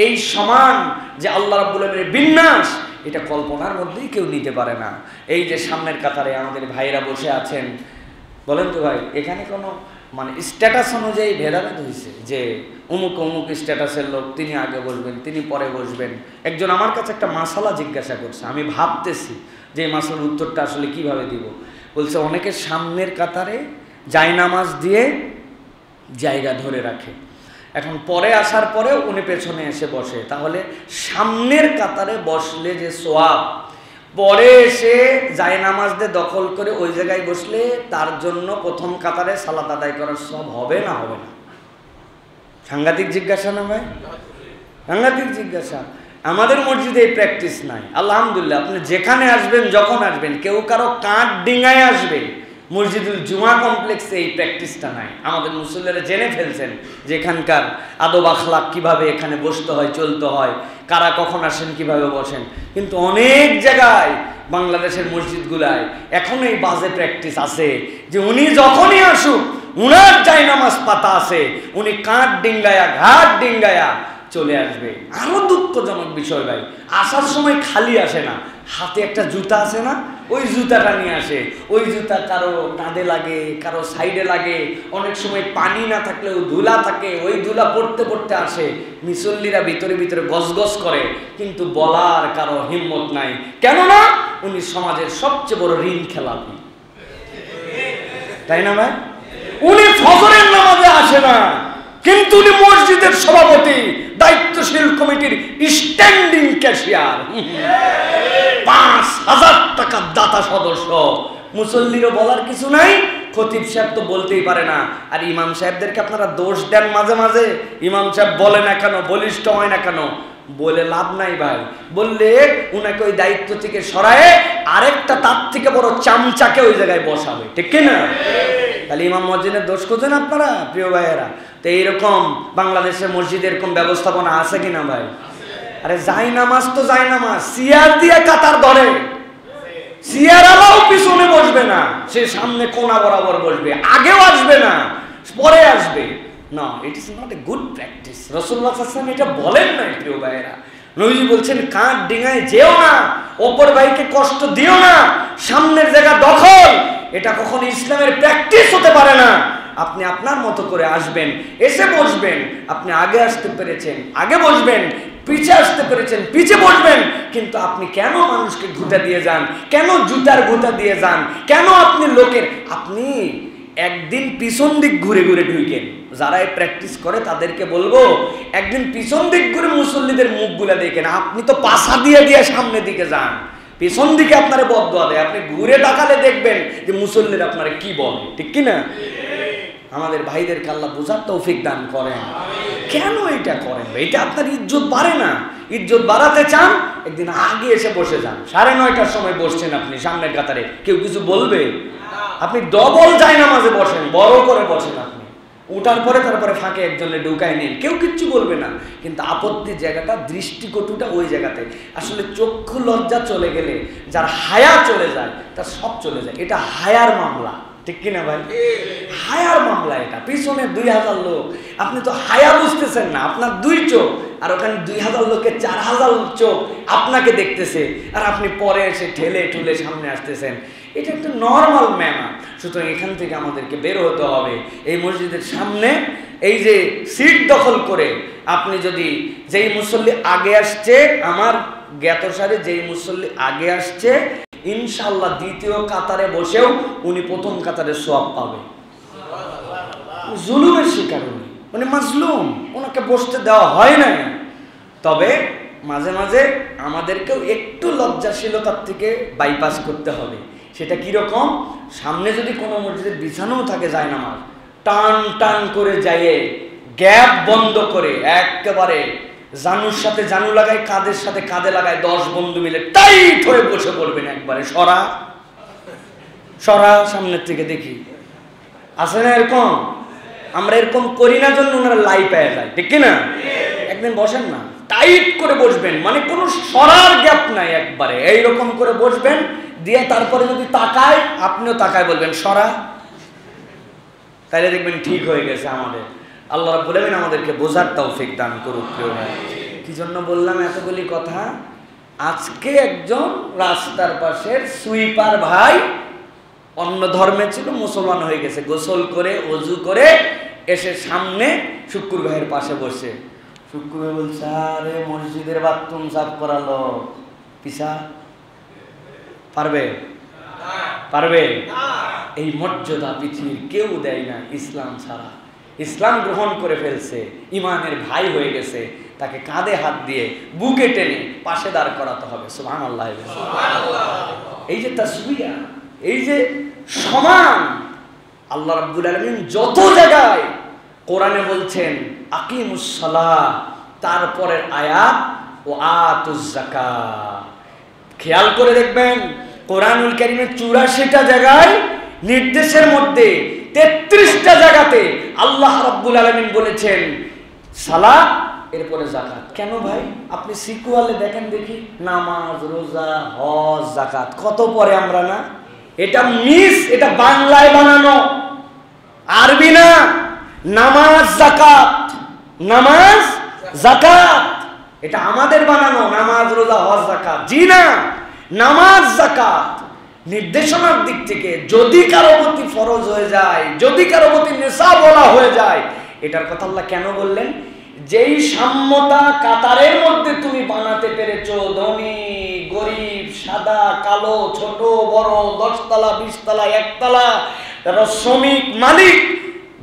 এই সমান যে আল্লাহ রাব্বুল আলামিনের বিন্যাস, এটা কল্পনার মধ্যেই কেউ নিতে পারে না। এই যে সামনের কাতারে আমাদের ভাইরা বসে আছেন, বলেন তো ভাই, এখানে কোনো মানে স্ট্যাটাস অনুযায়ী ভেদাভেদ হয়েছে যে অমুক অমুক স্ট্যাটাসের লোক, তিনি আগে বসবেন, তিনি পরে বসবেন। একজন আমার কাছে একটা মাসালা জিজ্ঞাসা করছে, আমি ভাবতেছি যে এই মাসালার উত্তরটা আসলে কিভাবে দিব। বলছে অনেকে সামনের কাতারে জায়নামাজ দিয়ে জায়গা ধরে রাখে, এখন পরে আসার পরেও উনি পেছনে এসে বসে, তাহলে সামনের কাতারে বসলে যে সোয়াব, পরে এসে জায়নামাজ দিয়ে দখল করে ওই জায়গায় বসলে তার জন্য প্রথম কাতারে সালাত আদায় করার সব হবে না হবে না? সাংঘাতিক জিজ্ঞাসা না ভাই, সাংঘাতিক জিজ্ঞাসা। আমাদের মসজিদে এই প্র্যাকটিস নাই আলহামদুলিল্লাহ। আপনি যেখানে আসবেন, যখন আসবেন, কেউ কারো কাঠ ডিঙায় আসবে, মসজিদুল জুমা কমপ্লেক্সে এই প্র্যাকটিসটা নাই। আমাদের মুসল্লিরা জেনে ফেলছেন যে এখানকার আদব আখলাক কীভাবে এখানে বসতে হয়, চলতে হয়, কারা কখন আসেন, কিভাবে বসেন। কিন্তু অনেক জায়গায় বাংলাদেশের মসজিদগুলায় এখন এই বাজে প্র্যাকটিস আছে যে উনি যখনই আসুক, উনার জায়নামাজ পাতা আছে, উনি কাঠ ডিঙ্গায়া ঘাট ডিঙ্গায়া চলে আসবে। আরো দুঃখজনক বিষয় ভাই, আসার সময় খালি আসে না, হাতে একটা জুতা আছে না, ওই জুতাটা নিয়ে আসে। ওই জুতা কারো কাঁধে লাগে, কারো সাইডে লাগে, অনেক সময় পানি না থাকলেও ধুলা থাকে, ওই ধুলা পড়তে পড়তে আসে। মুসল্লিরা ভিতরে ভিতরে গজগজ করে, কিন্তু বলার কারো হিম্মত নাই। কেননা উনি সমাজের সবচেয়ে বড় ঋণ খেলাপি, তাই না ভাই? উনি ফজরের নামাজে আসে না, কিন্তু উনি মসজিদের সভাপতি, দায়িত্বশীল কমিটির স্ট্যান্ডিং ক্যাশিয়ার, ৫,০০০ টাকা দাতা সদস্য। মুসল্লিরও বলার কিছু নাই, খতিব সাহেব তো বলতেই পারে না। আর ইমাম সাহেবদেরকে আপনারা দোষ দেন মাঝে মাঝে, ইমাম সাহেব বলে না কেন, বলিষ্ঠ হয় না কেন? বলে লাভ নাই ভাই, বললে উনাকে ওই দায়িত্ব থেকে সরায়ে আরেকটা তার থেকে বড় চামচাকে ওই জায়গায় বসাবে, ঠিক কিনা? তাহলে ইমাম মসজিদের দোষ খোঁজেন আপনারা, প্রিয় ভাইয়েরা। তো এইরকম বাংলাদেশের মসজিদে এরকম ব্যবস্থাপনা আছে কিনা ভাই? আরে জায়নামাজ তো জায়নামাজ, চেয়ার দিয়ে কাতার ধরে, চেয়ার আলাও পিছনে বসবে না, সে সামনে কোনা বরাবর বসবে, আগেও আসবে না, পরে আসবে না। It is not a good practice. রাসূলুল্লাহ সাল্লাল্লাহু আলাইহি ওয়াসাল্লাম এটা বলেন নাই, প্রিয় ভাইয়েরা। নবীজি বলছেন কাঠ ডিঙায় যেও না, অপর ভাইকে কষ্ট দিও না, সামনের জায়গা দখল, এটা কখনো ইসলামের প্র্যাকটিস হতে পারে না। আপনি আপনার মতো করে আসবেন, এসে বসবেন, আপনি আগে আসতে পেরেছেন আগে বসবেন, পিছে আসতে পেরেছেন পিছে বসবেন। কিন্তু আপনি কেন মানুষকে ঘুঁটা দিয়ে যান, কেন জুতার ঘুঁটা দিয়ে যান, কেন আপনি লোকের, আপনি একদিন পিছন দিক ঘুরে ঘুরে ঢুকেন। যারা এই প্র্যাকটিস করে তাদেরকে বলবো, একদিন পিছন দিক ঘুরে মুসল্লিদের মুখগুলা দেখেন। আপনি তো পাশা দিয়ে দিয়ে সামনের দিকে যান, পেছন দিকে আপনারা বদদোয়া দেয়, আপনি ঘুরে তাকালে দেখবেন যে মুসল্লিরা আপনারা কি বলে, ঠিক কিনা? আমাদের ভাইদেরকে আল্লাহ বুঝার তৌফিক দান করেন। কেন এটা করেন? এটা আপনার ইজ্জত বাড়ে না। ইজ্জত বাড়াতে চান, একদিন আগে এসে বসে যান। 9:30টার সময় বসছেন আপনি সামনের কাতারে, কেউ কিছু বলবে? আপনি ডবল জায়নামাজে বসেন, বড় করে বসেন, আপনি উঠার পরে তারপরে ফাঁকে একজনে ঢুকায় নিন, কেউ কিচ্ছু বলবে না। কিন্তু আপত্তির জায়গাটা, দৃষ্টিকটুটা ওই জায়গাতে। আসলে চক্ষু লজ্জা চলে গেলে যার হায়া চলে যায়, তার সব চলে যায়। এটা হায়ার মামলা, ঠিক কিনা ভাই? হায়ার মামলা এটা। পিছনে 2000 লোক, আপনি তো হায়া বুঝতেছেন না, আপনার 2 চোখ, আর ওখানে 2000 লোকের 4000 চোখ আপনাকে দেখতেছে, আর আপনি পরে এসে ঠেলে ঠুলে সামনে আসতেছেন। এটা একটা নর্মাল ম্যানার। সুতরাং এখান থেকে আমাদেরকে বের হতে হবে। এই মসজিদের সামনে এই যে সিট দখল করে, আপনি যদি যেই মুসল্লি আগে আসছে, আমার জ্ঞাতসারে যেই মুসল্লি আগে আসছে, ইনশাআল্লাহ দ্বিতীয় কাতারে বসেও উনি প্রথম কাতারে সওয়াব পাবে। জুলুমের শিকার উনি মাজলুম, ওনাকে বসতে দেওয়া হয় না। তবে মাঝে মাঝে আমাদেরকেও একটু লজ্জাশীলতার থেকে বাইপাস করতে হবে। সেটা কিরকম? সামনে যদি কোনো মসজিদের বিছানাও থাকে জায়নামাজ, টান টান করে যায়, গ্যাপ বন্ধ করে একেবারে জানুর সাথে জানু লাগায়, কাঁধের সাথে কাঁধে লাগায়, 10 বন্ধু মিলে টাইট হয়ে বসে পড়বেন একবারে। সরা সরা সামনের থেকে দেখি, আছে না এরকম? আমরা এরকম করি না জন্য ওনারা লাই পেয়ে যায়, ঠিক কিনা? একদিন বসেন না, টাইট করে বসবেন, মানে কোনো সরার গ্যাপ নাই, একবারে এইরকম করে বসবেন দিয়ে তারপরে যদি তাকায়, আপনিও তাকায় বলবেন সরা, তাইলে দেখবেন ঠিক হয়ে গেছে। আমাদের আল্লাহ রাব্বুল আলামিন আমাদেরকে বোঝার তৌফিক দান করুক। কি জন্য বললাম এতগুলি কথা? আজকে একজন রাস্তার পাশের সুইপার ভাই অন্য ধর্মে ছিল, মুসলমান হয়ে গেছে, গোসল করে ওযু করে এসে সামনে শুক্কুর ভাইয়ের পাশে বসে শুক্কুর ভাই বলছে, আরে মসজিদের বাথরুম সাফ করালো, পিসা পারবে? পারবে? এই মর্যাদা পৃথিবীর কেউ দেয় না ইসলাম ছাড়া। ইসলাম গ্রহণ করে ফেলছে, ইমানের ভাই হয়ে গেছে, তাকে কাঁধে হাত দিয়ে বুকে টেনে পাশে দাঁড় করাতে হবে। সুবহানাল্লাহ। এই যে তাসবিয়া, এই যে সমান, আল্লাহ রাব্বুল আলামিন যত জায়গায় কোরআনে বলছেন আকিমুস সালাহ, তারপরের আয়াত ও আতুজ যাকাত। খেয়াল করে দেখবেন কোরআনুল কারীমের 84টা জায়গায় নির্দেশের মধ্যে 33টা জায়গাতে আল্লাহ রাব্বুল আলামিন বলেছেন সালাত, এরপরে যাকাত। কেন ভাই? আপনি সিকুয়ালে দেখেন দেখি, নামাজ, রোজা, হজ, যাকাত কত পরে আমরা না? এটা মিস, এটা বাংলায় বানানো, আরবি না। নামাজ যাকাত, নামাজ যাকাত, এটা আমাদের বানানো। নামাজ, রোজা, হজ, যাকাত, জি না, নামাজ যাকাত। নির্দেশনার দিক থেকে যদি কারো প্রতি ফরজ হয়ে যায়, যদি কারো প্রতি নিসাব বলা হয়ে যায়, এটার কথা আল্লাহ কেন বললেন? যেই সাম্যতা কাতারের মধ্যে তুমি বানাতে পেরেছো, ধনী গরিব, সাদা কালো, ছোট বড়, 10 তলা 20 তলা 1 তলা, শ্রমিক মালিক,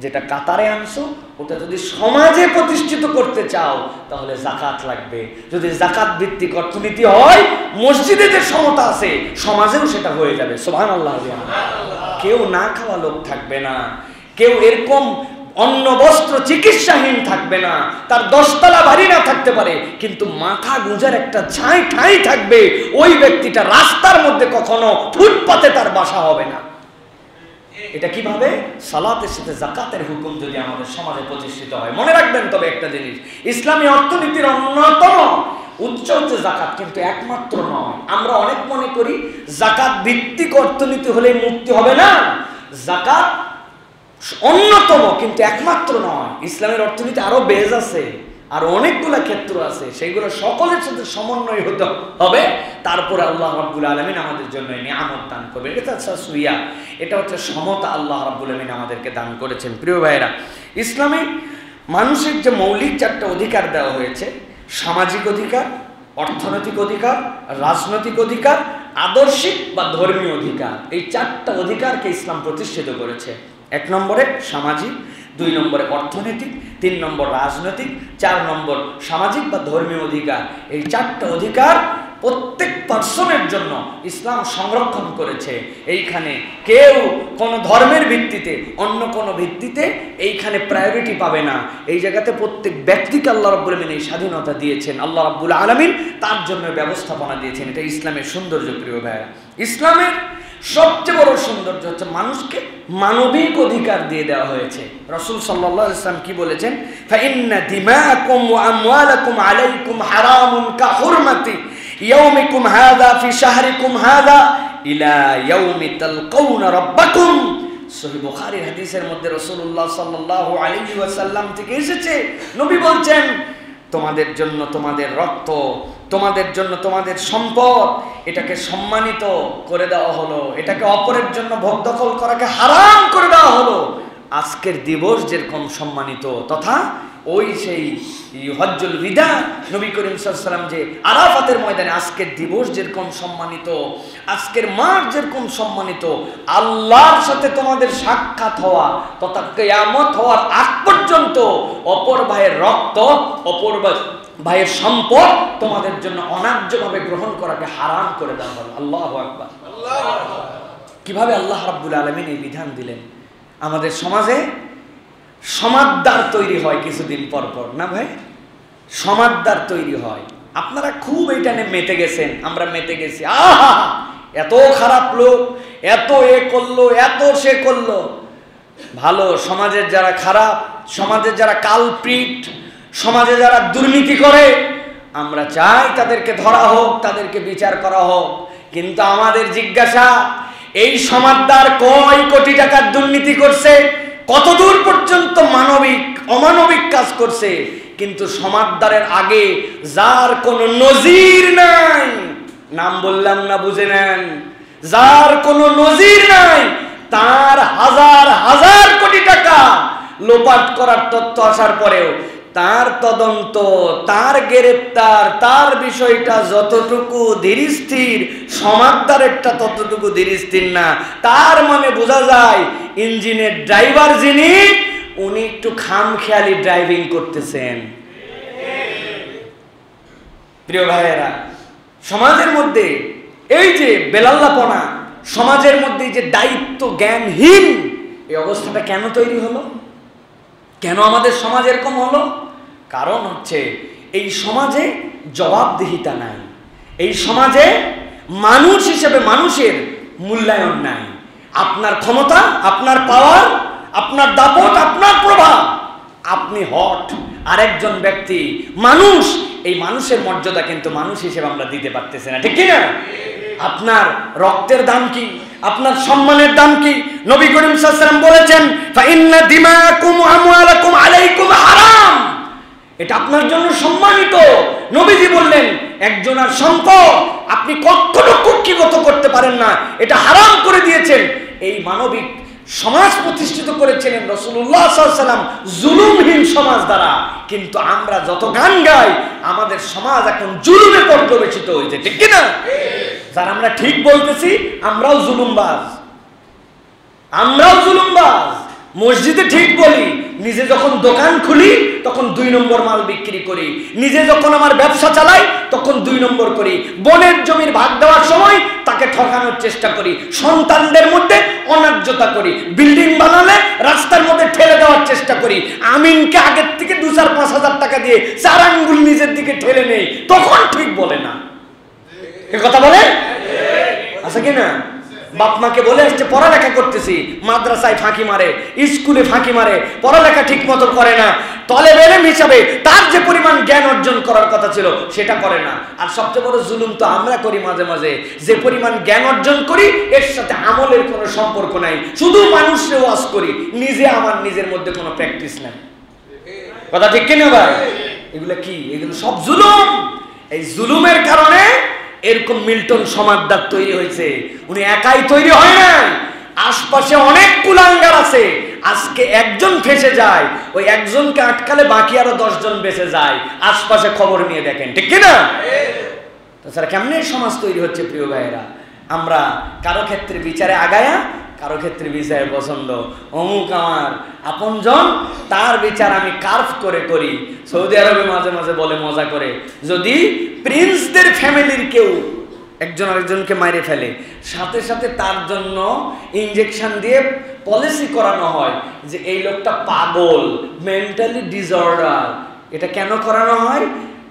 যেটা কাতারে আনছো ওটা যদি সমাজে প্রতিষ্ঠিত করতে চাও তাহলে যাকাত লাগবে। যদি যাকাত ভিত্তিক অর্থনীতি হয়, মসজিদে যে সমতা আছে সমাজেও সেটা হয়ে যাবে। সুবহানাল্লাহ। কেউ না খাওয়া লোক থাকবে না, কেউ এরকম অন্ন বস্ত্র চিকিৎসাহীন থাকবে না, তার 10 তলা বাড়ি না থাকতে পারে কিন্তু মাথা গুঁজার একটা ঠাঁই থাকবে। ওই ব্যক্তিটা রাস্তার মধ্যে কখনো ফুটপাতে তার বাসা হবে না। এটা কিভাবে? সালাতের সাথে যাকাতের হুকুম যদি আমাদের সমাজে প্রতিষ্ঠিত হয়। মনে রাখবেন তবে একটা জিনিস, ইসলামী অর্থনীতির অন্যতম উচ্চ হচ্ছে যাকাত, কিন্তু একমাত্র নয়। আমরা অনেক মনে করি যাকাত ভিত্তিক অর্থনীতি হলে মুক্তি হবে না। যাকাত অন্যতম কিন্তু একমাত্র নয়। ইসলামের অর্থনীতি আরো বেজ আছে, আর অনেকগুলো ক্ষেত্র আছে, সেইগুলো সকলের সাথে সমন্বয় হতে হবে। তারপরে আল্লাহ রাব্বুল আলামিন আমাদের জন্য নিয়ামত দান করবে। এটা তাসওয়িয়া, এটা হচ্ছে সমতা আল্লাহ রাব্বুল আলামিন আমাদেরকে দান করেছেন। প্রিয় ভাইরা, ইসলামে মানুষের যে মৌলিক 4টা অধিকার দেওয়া হয়েছে, সামাজিক অধিকার, অর্থনৈতিক অধিকার, রাজনৈতিক অধিকার, আদর্শিক বা ধর্মীয় অধিকার, এই 4টা অধিকারকে ইসলাম প্রতিষ্ঠিত করেছে। 1 নম্বরে সামাজিক, 2 নম্বরে অর্থনৈতিক, 3 নম্বর রাজনৈতিক, 4 নম্বর সামাজিক বা ধর্মীয় অধিকার। এই 4টা অধিকার প্রত্যেক পার্সনের জন্য ইসলাম সংরক্ষণ করেছে। এইখানে কেউ কোনো ধর্মের ভিত্তিতে অন্য কোনো ভিত্তিতে এইখানে প্রায়োরিটি পাবে না। এই জায়গাতে প্রত্যেক ব্যক্তিকে আল্লাহ রাব্বুল আলামিন এই স্বাধীনতা দিয়েছেন, আল্লাহ রাব্বুল আলামিন তার জন্য ব্যবস্থাপনা দিয়েছেন। এটা ইসলামের সৌন্দর্য। প্রিয় ভাইরা, ইসলামের সবচেয়ে বড় সৌন্দর্য হচ্ছে মানুষকে মানবিক অধিকার দিয়ে দেওয়া হয়েছে। রাসূল সাল্লাল্লাহু আলাইহি ওয়াসাল্লাম কি বলেছেন? ফাইন্না দিমাআকুম ওয়া আমওয়ালাকুম আলাইকুম হারামুন কাহুরমাতি ইয়াউমিকুম হাযা ফি শাহরিকুম হাযা ইলা ইয়াউমি তালকাউনা রাব্বাকুম। সহিহ বুখারীর হাদিসের মধ্যে রাসূলুল্লাহ সাল্লাল্লাহু আলাইহি ওয়াসাল্লাম থেকে এসেছে, নবী বলছেন তোমাদের জন্য তোমাদের রক্ত, তোমাদের জন্য তোমাদের সম্পদ, এটাকে সম্মানিত করে দেওয়া হলো, এটাকে অপরের জন্য ভোগ দখল করাকে হারাম করে দেওয়া হলো। আজকের দিবস যেরকম সম্মানিত, তথা ওই সেই হজ্জুল বিদা নবী করিম সাল্লাল্লাহু আলাইহি ওয়াসাল্লাম যে আরাফাতের ময়দানে আজকের দিবস যেরকম সম্মানিত, আজকের মাঠ যেরকম সম্মানিত, আল্লাহর সাথে তোমাদের সাক্ষাৎ হওয়া তথা কিয়ামত হওয়ার আগ পর্যন্ত অপর ভাইয়ের রক্ত, অপর ভাইয়ের সম্পদ তোমাদের জন্য অন্যায্যভাবে গ্রহণ করাকে হারাম করে দেওয়া হলো। আল্লাহু আকবার। কিভাবে আল্লাহ রাব্বুল আলামিন এই বিধান দিলেন? আমাদের সমাজে সমাদদার তৈরি হয় কিছুদিন পর পর, না ভাই? সমাদদার তৈরি হয়। আপনারা খুব এইটা নিয়ে মেতে গেছেন, আমরা মেতে গেছি। আহা, এত খারাপ লোক, এত এ করলো, এত সে করলো। ভালো, সমাজের যারা খারাপ, সমাজের যারা কালপ্রিট, সমাজে যারা দুর্নীতি করে, আমরা চাই তাদেরকে ধরা হোক, তাদেরকে বিচার করা হোক। কিন্তু আমাদের জিজ্ঞাসা, এই সমাদদার কয় কোটি টাকার দুর্নীতি করছে, কতদূর পর্যন্ত মানবিক অমানবিক কাজ করছে, কিন্তু সমাদদারের আগে যার কোনো নজির নাই, নাম বললাম না, বুঝে নেন, যার কোনো নজির নাই, তার হাজার হাজার কোটি টাকা লোপাট করার তথ্য আসার পরেও তার তদন্ত, তার গ্রেপ্তার, তার বিষয়টা যতটুকু ধীরস্থির, সমাজদারেরটা ততটুকু ধীরস্থির না। তার মানে বোঝা যায় ইঞ্জিনের ড্রাইভার যিনি, উনি একটু খামখেয়ালি ড্রাইভিং করতেছেন। প্রিয় ভাইয়েরা, সমাজের মধ্যে এই যে বেলাল্লাপনা, সমাজের মধ্যে যে দায়িত্ব জ্ঞানহীন, এই অবস্থাটা কেন তৈরি হলো? কেন আমাদের সমাজ এরকম হলো? কারণ হচ্ছে এই সমাজে জবাবদিহিতা নাই, এই সমাজে মানুষ হিসেবে মানুষের মূল্যায়ন নাই। আপনার ক্ষমতা, আপনার পাওয়ার, আপনার দাপট, আপনার প্রভাব, আপনি হট, আরেকজন ব্যক্তি মানুষ, এই মানুষের মর্যাদা কিন্তু মানুষ হিসেবে আমরা দিতে পারতেছি না, ঠিক কিনা? আপনার রক্তের দাম কি? আপনার সম্মানের দাম কি? নবী করিম সাল্লাল্লাহু আলাইহি ওয়াসাল্লাম বলেছেন, ফাইন্না দিমাকুম ওয়া আমওয়ালাকুম আলাইকুম হারাম, এটা আপনার জন্য সম্মানিত। নবীজি বললেন, একজনের সম্পদ আপনি কখনো কুক্ষিগত করতে পারেন না, এটা হারাম করে দিয়েছেন। এই মানবিক সমাজ প্রতিষ্ঠিত করেছিলেন রাসূলুল্লাহ সাল্লাল্লাহু আলাইহি ওয়াসাল্লাম জুলুমহীন সমাজ দ্বারা। কিন্তু আমরা যত গান গাই, আমাদের সমাজ এখন জুলুমে পর্যবেসিত হয়েছে, ঠিক কিনা? যারা আমরা ঠিক বলতেছি, আমরাও জুলুমবাজ, আমরাও জুলুমবাজ। মসজিদে ঠিক বলি, নিজে যখন দোকান খুলি তখন 2 নম্বর মাল বিক্রি করি, নিজে যখন আমার ব্যবসা চালাই তখন 2 নম্বর করি, বোনের জমির ভাগ দেওয়ার সময় তাকে ঠকানোর চেষ্টা করি, সন্তানদের মধ্যে অন্যায্যতা করি, বিল্ডিং বানালে রাস্তার মধ্যে ঠেলে দেওয়ার চেষ্টা করি, আমিনকে আগের থেকে 2-4-5 হাজার টাকা দিয়ে 4 আঙ্গুল নিজের দিকে ঠেলে নেই, তখন ঠিক বলে না। এ কথা বলে আছে কিনা? বাপ মাকে বলে আসছে পড়ালেখা করতেছি, মাদ্রাসায় ফাঁকি মারে, স্কুলে ফাঁকি মারে, পড়ালেখা ঠিক মতো করে না, তলেবে ইলম হিসাবে তার যে পরিমাণ জ্ঞান অর্জন করার কথা ছিল সেটা করে না। আর সবচেয়ে বড় জুলুম তো আমরা করি মাঝে মাঝে, যে পরিমাণ জ্ঞান অর্জন করি এর সাথে আমলের কোনো সম্পর্ক নাই, শুধু মানুষকে ওয়াজ করি, নিজে আমার নিজের মধ্যে কোনো প্র্যাকটিস নাই। কথা ঠিক কিনা ভাই? এগুলো কি? এগুলো সব জুলুম। এই জুলুমের কারণে এরকম মিল্টন সমাজদার তৈরি হয়েছে। উনি একাই তৈরি হয় না, আশপাশে অনেক কুলাঙ্গার আছে। আজকে একজন ফেসে যায়, ওই একজনকে আটকালে বাকি আরো 10 জন বেঁচে যায়। আশপাশে খবর নিয়ে দেখেন, ঠিক কিনা? তাছাড়া কেমনে সমাজ তৈরি হচ্ছে প্রিয় ভাইয়েরা? আমরা কারো ক্ষেত্রে বিচারে আগায়া, কারো ক্ষেত্রে বিচারে পছন্দ, অমুক আমার আপনজন, তার বিচার আমি কার্ভ করে করি। সৌদি আরবে মাঝে মাঝে বলে মজা করে, যদি প্রিন্সদের ফ্যামিলির কেউ একজন আরেকজনকে মাইরে ফেলে, সাথে সাথে তার জন্য ইনজেকশন দিয়ে পলিসি করানো হয় যে এই লোকটা পাগল, মেন্টালি ডিসঅর্ডার। এটা কেন করানো হয়?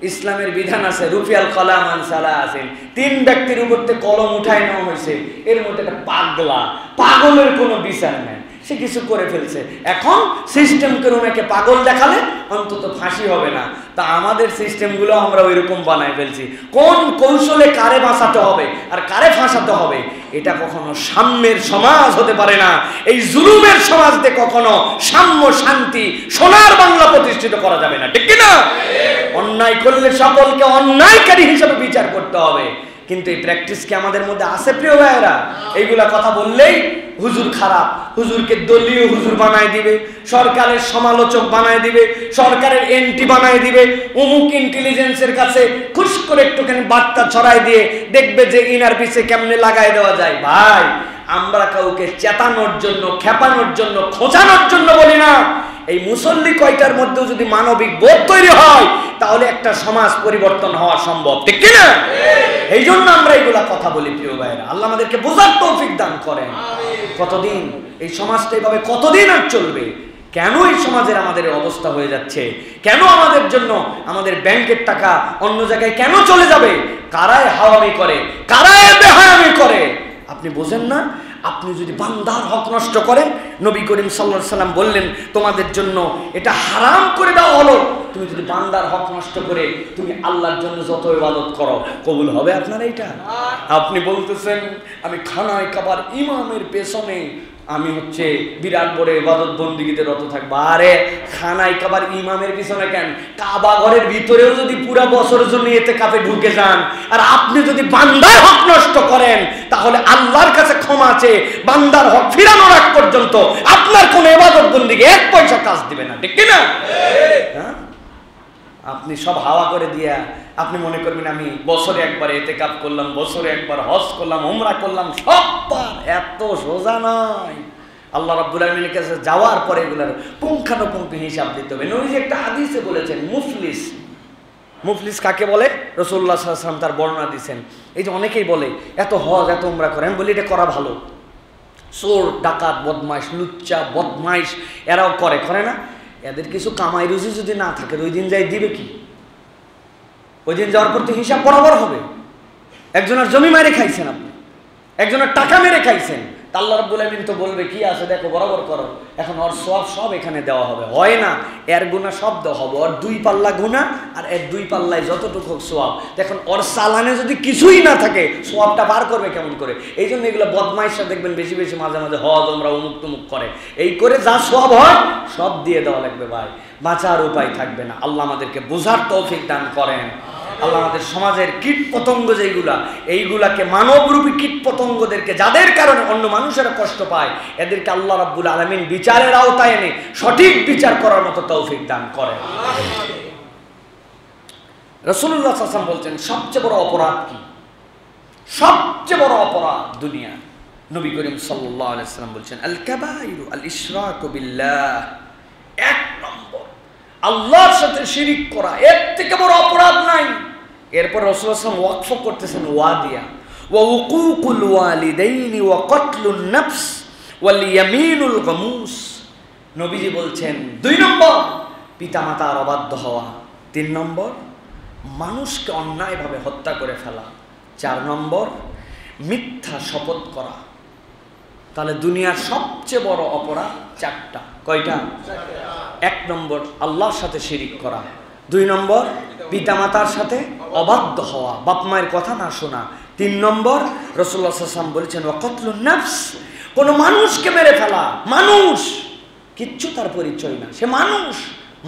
ইসলামের বিধান আছে, রুফিয়াল কলাম আন সালাসিন, 3 ব্যক্তির উপর কলম উঠায় নেওয়া হয়েছে, এর মধ্যে একটা পাগলা, পাগলের কোনো বিচার নেই, সে কিছু করে ফেলছে। এখন সিস্টেম করে ওনাকে পাগল দেখালে অন্তত ফাঁসি হবে না। তা আমাদের সিস্টেমগুলো আমরা ওইরকম বানাই ফেলছি, কোন কৌশলে কারে বাঁচাতে হবে আর কারে ফাঁসাতে হবে। এটা কখনো সাম্যের সমাজ হতে পারে না। এই জুলুমের সমাজ দিয়ে কখনো সাম্য, শান্তি, সোনার বাংলা প্রতিষ্ঠিত করা যাবে না, ঠিক কিনা? অন্যায় করলে সকলকে অন্যায়কারী হিসেবে বিচার করতে হবে। কিন্তু এই প্র্যাকটিস কি আমাদের মধ্যে আছে প্রিয় ভাইয়েরা? এইগুলা কথা বললেই হুজুর খারাপ, হুজুরকে দলীয় হুজুর বানায় দিবে, সরকারের সমালোচক বানায় দিবে, সরকারের এন্টি বানায় দিবে, অমুক ইন্টেলিজেন্সের কাছে খুশ করে একটুখানি বার্তা ছড়ায় দিয়ে দেখবে যে ইনার পিছে কেমনে লাগাই দেওয়া যায়। ভাই, আমরা কাউকে চেতানোর জন্য, খেপানোর জন্য, খোঁচানোর জন্য বলি না। এই মুসল্লি কয়টার মধ্যেও যদি মানবিক বোধ তৈরি হয়, তাহলে একটা সমাজ পরিবর্তন হওয়া সম্ভব, ঠিক কিনা? এই জন্য আমরা এইগুলা কথা বলি প্রিয় ভাইরা। আল্লাহ আমাদেরকে বোঝার তৌফিক দান করেন। কতদিন এই সমাজটা এইভাবে কতদিন আর চলবে? কেন এই সমাজের আমাদের অবস্থা হয়ে যাচ্ছে? কেন আমাদের জন্য আমাদের ব্যাংকের টাকা অন্য জায়গায় কেন চলে যাবে? কারায় হাওয়ামি করে, কারায় বেহায়ামি করে, আপনি বোঝেন না? আপনি যদি বান্দার হক নষ্ট করেন, নবী করিম সাল্লাল্লাহু আলাইহি সাল্লাম বললেন তোমাদের জন্য এটা হারাম করে দেওয়া হলো। তুমি যদি বান্দার হক নষ্ট করে তুমি আল্লাহর জন্য যত ইবাদত করো, কবুল হবে আপনার? এইটা আপনি বলতেছেন আমি খানায় কাবার ইমামের পেছনে আমি হচ্ছে বিরাট বড় ইবাদত বন্দিগিতে রত থাকবো। আরে খানায় কাবার ইমামের পিছনে কেন? কাবা ঘরের ভিতরেও যদি পুরো বছরের জন্য ইতিকাফে ঢুকে যান আর আপনি যদি বান্দার হক নষ্ট করেন, তাহলে আল্লাহর কাছে ক্ষমা আছে, বান্দার হক ফিরানোর আগ পর্যন্ত আপনার কোন ইবাদত বন্দিকে 1 পয়সা কাজ দিবে না, ঠিক কিনা? হ্যাঁ, আপনি সব হাওয়া করে দিয়া আপনি মনে করবেন আমি বছরে একবার ইতিকাফ করলাম, বছরে একবার হজ করলাম, উমরা করলাম, সব পার। এত সোজা নয়। আল্লাহ রাব্বুল আলামিনের কাছে যাওয়ার পরে এগুলোর পুঙ্খানুপুঙ্খ হিসাব দিতে হবে। নবীজি একটা হাদিসে বলেছেন মুফলিস। মুফলিস কাকে বলে? রাসূলুল্লাহ সাল্লাল্লাহু আলাইহি ওয়াসাল্লাম তার বর্ণনা দিয়েছেন। এই যে অনেকেই বলে এত হজ এত উমরা করে, আমি বলি এটা করা ভালো। চোর ডাকাত বদমাইশ লুচ্চা বদমাইশ এরাও করে না? এদের কিছু কামাই রুজি যদি না থাকে ওই দিন যাই দিবে কি? ওই দিন যাওয়ার পর তো হিসাব বরাবর হবে। একজনের জমি মেরে খাইছেন আপনি, একজনের টাকা মেরে খাইছেন, আল্লাহ রাব্বুল আলামিন তো বলবে কি আছে দেখো বরাবর করো, এখন ওর সব এখানে দেওয়া হবে। হয় না, এর গুনাহ সব দেওয়া হবে। ওর 2 পাল্লা গুনাহ আর এর 2 পাল্লায় যতটুকু সওয়াব। দেখুন ওর চালানে যদি কিছুই না থাকে সওয়াবটা পার করবে কেমন করে? এই জন্য এগুলো বদমাইশরা দেখবেন বেশি বেশি মাঝে মাঝে হজ আমরা অমুক তমুক করে, এই করে যা সওয়াব হয় সব দিয়ে দেওয়া লাগবে ভাই, বাঁচার উপায় থাকবে না। আল্লাহ আমাদেরকে বোঝার তৌফিক দান করেন। আল্লাহ আমাদের সমাজের কীট পতঙ্গ এইগুলাকে মানবরূপী কীট পতঙ্গদেরকে, যাদের কারণে অন্য মানুষেরা কষ্ট পায়, এদেরকে আল্লাহ রাব্বুল আলামিন বিচারের আওতায় এনে সঠিক বিচার করার মতো তৌফিক দান করেন। রাসূলুল্লাহ সাল্লাল্লাহু আলাইহি ওয়াসাল্লাম বলছেন সবচেয়ে বড় অপরাধ কি? সবচেয়ে বড় অপরাধ দুনিয়া, নবী করিম সাল্লাল্লাহু আলাইহি ওয়াসাল্লাম বলছেন আল কাবাইরু আল ইশরাকু বিল্লাহ। 1 নম্বর আল্লাহর সাথে শিরিক করা, এর থেকে বড় অপরাধ নাই। এরপর রাসূলুল্লাহ সাল্লাল্লাহু আলাইহি ওয়াসাল্লাম ওয়াকফ করতেছেন ওয়াদিয়া, ওয়া উকুকুল ওয়ালিদাইনি ওয়া কতলুন নাফস ওয়াল ইয়ামিনুল গামুস। নবীজি বলছেন 2 নম্বর পিতামাতার অবাধ্য হওয়া, 3 নম্বর মানুষকে অন্যায়ভাবে হত্যা করে ফেলা, 4 নম্বর মিথ্যা শপথ করা। তাহলে দুনিয়ার সবচেয়ে বড় অপরাধ 4টা। কয়টা? 1 নম্বর আল্লাহর সাথে শিরিক করা, 2 নম্বর পিতামাতার সাথে অবাধ্য হওয়া, বাপ মায়ের কথা না শোনা, 3 নম্বর রাসূলুল্লাহ সাল্লাল্লাহু আলাইহি ওয়াসাল্লাম বলেছেন ওয়া কতলুন নাফস, কোন মানুষকে মেরে ফেলা। মানুষ কিচ্ছু তার পরিচয় না, সে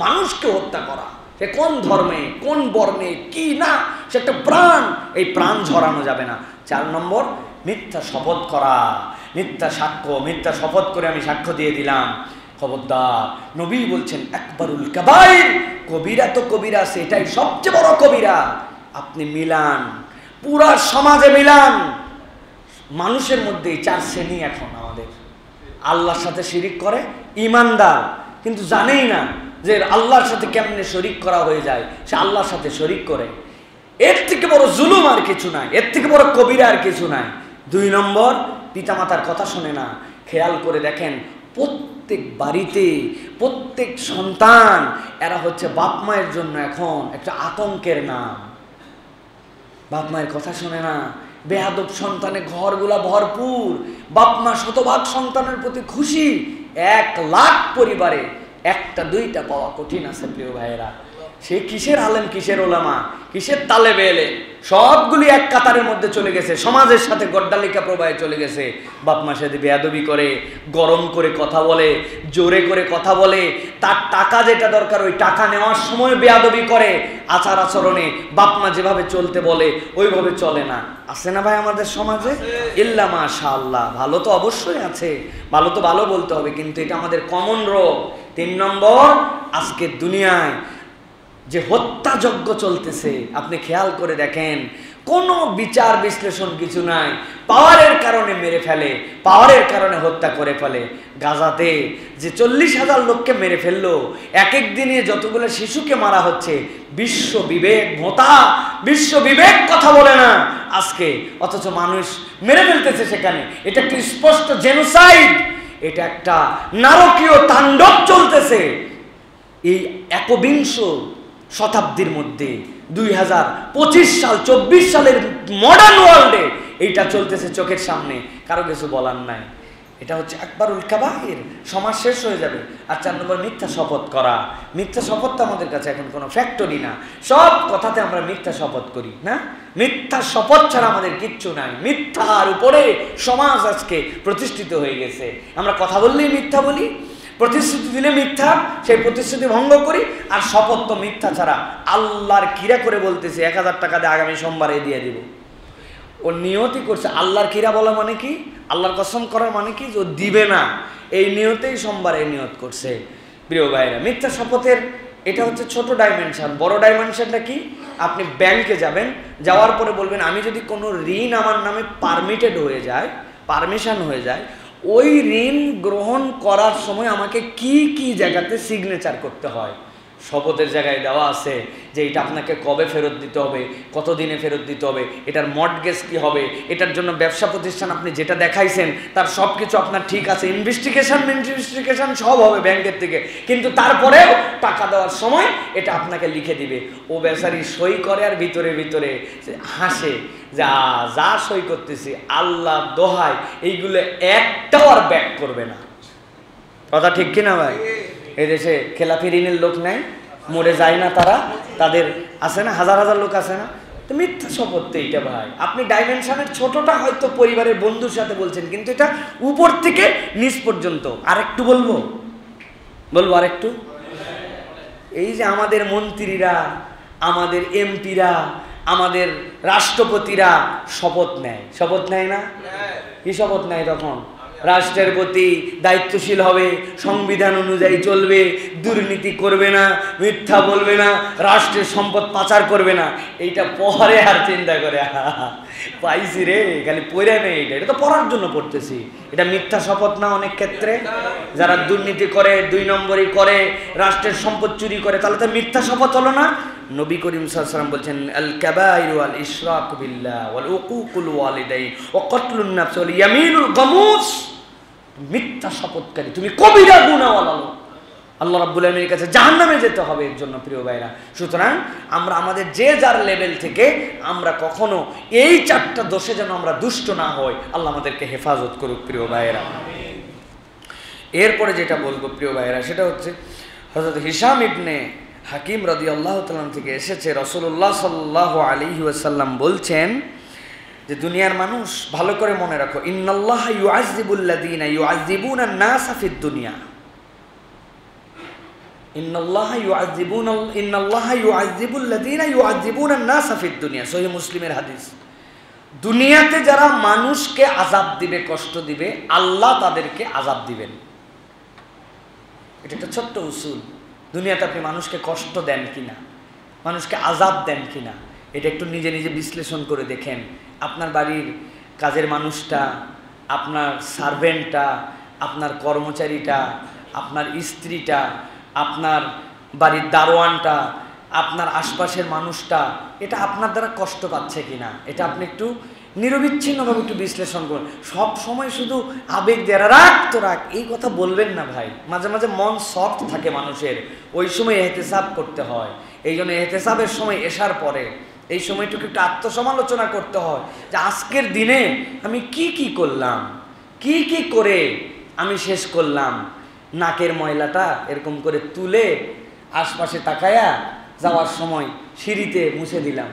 মানুষকে হত্যা করা, সে কোন ধর্মে কোন বর্ণে কি না, সে একটা প্রাণ, এই প্রাণ ঝরানো যাবে না। 4 নম্বর মিথ্যা শপথ করা, মিথ্যা সাক্ষ্য, মিথ্যা শপথ করে আমি সাক্ষ্য দিয়ে দিলাম, খবরদার। নবী বলছেন আকবারুল কাবাইর, কবিরা তো কবিরা, সেটাই সবচেয়ে বড় কবিরা। আপনি মিলান, পুরা সমাজে মিলান, মানুষের মধ্যে 4 শ্রেণী এখন আমাদের। আল্লাহর সাথে শিরিক করে, ঈমানদার কিন্তু জানেই না যে আল্লাহর সাথে কেমনে শরিক করা হয়ে যায়, সে আল্লাহর সাথে শরিক করে। এর থেকে বড় জুলুম আর কিছু নাই, এর থেকে বড় কবিরা আর কিছু নাই। 2 নম্বর পিতামাতার কথা শোনে না। খেয়াল করে দেখেন প্রত্যেক বাড়িতে প্রত্যেক সন্তান এরা হচ্ছে বাপ মায়ের জন্য এখন একটা আতঙ্কের নাম। বাপ মায়ের কথা শোনে না, বেয়াদব সন্তানে ঘরগুলা ভরপুর, বাপ মা শতভাগ সন্তানের প্রতি খুশি। 1 লাখ পরিবারে 1টা 2টা পাওয়া কঠিন আছে প্রিয় ভাইয়েরা। সে কিসের আলেম, কিসের ওলামা, কিসের তালেবে এলে, সবগুলি এক কাতারের মধ্যে চলে গেছে, সমাজের সাথে গড্ডালিকা প্রবাহে চলে গেছে। বাপ মার সাথে বেয়াদবি করে, গরম করে কথা বলে, জোরে করে কথা বলে, তার টাকা যেটা দরকার ওই টাকা নেওয়ার সময় বেয়াদবি করে, আচার আচরণে বাপ মা যেভাবে চলতে বলে ওইভাবে চলে না। আছে না ভাই আমাদের সমাজে? ইল্লা মাশাআল্লাহ, ভালো তো অবশ্যই আছে, ভালো তো ভালো বলতে হবে, কিন্তু এটা আমাদের কমন রোগ। 3 নম্বর আজকে দুনিয়ায় যে হত্যাযজ্ঞ চলতেছে, আপনি খেয়াল করে দেখেন কোনো বিচার বিশ্লেষণ কিছু নাই, পাওয়ারের কারণে মেরে ফেলে, পাওয়ারের কারণে হত্যা করে ফেলে। গাজাতে যে 40,000 লোককে মেরে ফেললো, এক দিনে যতগুলো শিশুকে মারা হচ্ছে, বিশ্ব বিবেক ভোঁতা, বিশ্ব বিবেক কথা বলে না আজকে, অথচ মানুষ মেরে ফেলতেছে সেখানে। এটা একটি স্পষ্ট জেনোসাইড, এটা একটা নারকীয় তাণ্ডব চলতেছে। এই 21 শতাব্দীর মধ্যে 2025 সাল 24 সালের মডার্ন ওয়ার্ল্ডে এইটা চলতেছে চোখের সামনে, কারো কিছু বলার নাই। এটা হচ্ছে আকবারুল কাবাইর, সমাজ শেষ হয়ে যাবে। আর 4 নম্বর মিথ্যা শপথ করা। মিথ্যা শপথ তো আমাদের কাছে এখন কোনো ফ্যাক্টরি না, সব কথাতে আমরা মিথ্যা শপথ করি না। মিথ্যা শপথ ছাড়া আমাদের কিচ্ছু নাই। মিথ্যার উপরে সমাজ আজকে প্রতিষ্ঠিত হয়ে গেছে। আমরা কথা বললেই মিথ্যা বলি, প্রতিশ্রুতি দিলে মিথ্যা, সেই প্রতিশ্রুতি ভঙ্গ করি। আর শপথ তো মিথ্যা ছাড়া। আল্লাহর কিরা করে বলতেছে 1000 টাকা দিয়ে আগামী সোমবারে দিয়ে দিব, ও নিয়তি করছে। আল্লাহর কিরা বলা মানে কি? আল্লাহর কসম করার মানে কি? যে ও দিবে না, এই নিয়তেই সোমবারে নিয়ত করছে। প্রিয় ভাইরা, মিথ্যা শপথের এটা হচ্ছে ছোট ডাইমেনশন। বড় ডাইমেনশনটা কি? আপনি ব্যাংকে যাবেন, যাওয়ার পরে বলবেন আমি যদি কোনো ঋণ আমার নামে পারমিটেড হয়ে যায়, পারমিশন হয়ে যায়, ওই ঋণ গ্রহণ করার সময় আমাকে কি কি জায়গাতে সিগনেচার করতে হয়। শপথের জায়গায় দেওয়া আছে যে এটা আপনাকে কবে ফেরত দিতে হবে, কত দিনে ফেরত দিতে হবে, এটার মর্টগেজ কি হবে, এটার জন্য ব্যবসা প্রতিষ্ঠান আপনি যেটা দেখাইছেন তার সব কিছু আপনার ঠিক আছে, ইনভেস্টিগেশন সব হবে ব্যাংকের থেকে, কিন্তু তারপরেও টাকা দেওয়ার সময় এটা আপনাকে লিখে দিবে। ও বেচারি সই করে আর ভিতরে ভিতরে হাসে, যা যা সই করতেছি আল্লাহ দোহাই এইগুলো একটাও আর ব্যাক করবে না। কথা ঠিক কিনা ভাই? এই দেশে খেলাফি ঋণের লোক নাই, মরে যায় না তারা, তাদের আছে না, হাজার হাজার লোক আছে না। তো মিথ্যা শপথ তো এইটা ভাই। আপনি ডাইমেনশনের ছোটটা হয়তো পরিবারের বন্ধুর সাথে বলছেন, কিন্তু এটা উপর থেকে নিচ পর্যন্ত। আরেকটু বলবো আরেকটু। এই যে আমাদের মন্ত্রীরা, আমাদের এমপিরা, আমাদের রাষ্ট্রপতিরা শপথ নেয় না? কি শপথ নেয় তখন? রাষ্ট্রের প্রতি দায়িত্বশীল হবে, সংবিধান অনুযায়ী চলবে, দুর্নীতি করবে না, মিথ্যা বলবে না, রাষ্ট্রের সম্পদ পাচার করবে না। এইটা পরে আর চিন্তা করে পাইছি রে, খালি পড়ে নেই, এটা তো পড়ার জন্য পড়তেছি। এটা মিথ্যা শপথ না? অনেক ক্ষেত্রে যারা দুর্নীতি করে, 2 নম্বরই করে, রাষ্ট্রের সম্পদ চুরি করে, তাহলে তো মিথ্যা শপথ হলো না? নবী করিম সাল্লাল্লাহু আলাইহি ওয়াসাল্লাম বলছেন আল কাবাইরু ওয়াল ইশরাকু বিল্লাহ ওয়াল উকুকুল ওয়ালিদাইন ওয়া কতলুন নাফস ওয়াল ইয়ামিনুল গামুস। মিথ্যা শপথকারী, তুমি কবিরা গুনাহওয়ালা লোক, আল্লাহ রাব্বুল আলামিনের কাছে জাহান্নামে যেতে হবে এর জন্য। প্রিয় ভাইরা, সুতরাং আমরা আমাদের যে যার লেভেল থেকে আমরা কখনো এই 4টা দোষে যেন আমরা দুষ্ট না হই, আল্লাহ আমাদেরকে হেফাজত করুক। প্রিয় ভাইরা, এরপরে যেটা বলবো প্রিয় ভাইরা, সেটা হচ্ছে হযরত হিশাম ইবনে হাকিম রাদিয়াল্লাহু তাআলা থেকে এসেছে, রাসূলুল্লাহ সাল্লাল্লাহু আলাইহি ওয়াসাল্লাম বলছেন যে দুনিয়ার মানুষ ভালো করে মনে রাখো, ইন্নাল্লাহা ইউআযযিবুল্লাযীনা ইউআযযিবুনান নাসা ফিদ দুনিয়া। ইন্নাল্লাহা ইউআযযিবুল্লাযীনা ইউআযযিবুনান নাসা ফিদ দুনিয়া, সহিহ মুসলিমের হাদিস। দুনিয়াতে যারা মানুষকে আযাব দিবে, কষ্ট দিবে, আল্লাহ তাদেরকে আযাব দিবেন। এটা একটা ছোট্ট উসুল। দুনিয়াতে আপনি মানুষকে কষ্ট দেন কিনা, মানুষকে আযাব দেন কিনা, এটা একটু নিজে নিজে বিশ্লেষণ করে দেখেন। আপনার বাড়ির কাজের মানুষটা, আপনার সার্ভেন্টটা, আপনার কর্মচারীটা, আপনার স্ত্রীটা, আপনার বাড়ির দারোয়ানটা, আপনার আশপাশের মানুষটা, এটা আপনার দ্বারা কষ্ট পাচ্ছে কিনা, এটা আপনি একটু নিরবিচ্ছিন্নভাবে একটু বিশ্লেষণ করুন। সব সময় শুধু আবেগ দেওয়া, রাগ তো রাগ, এই কথা বলবেন না ভাই। মাঝে মাঝে মন সফট থাকে মানুষের, ওই সময় এহতেসাব করতে হয়। এই জন্য এহতেসাবের সময় এসার পরে এই সময়টুকু একটু আত্মসমালোচনা করতে হয় যে আজকের দিনে আমি কি কি করলাম, কি কি করে আমি শেষ করলাম। নাকের ময়লাটা এরকম করে তুলে আশপাশে তাকায়া যাওয়ার সময় সিঁড়িতে মুছে দিলাম।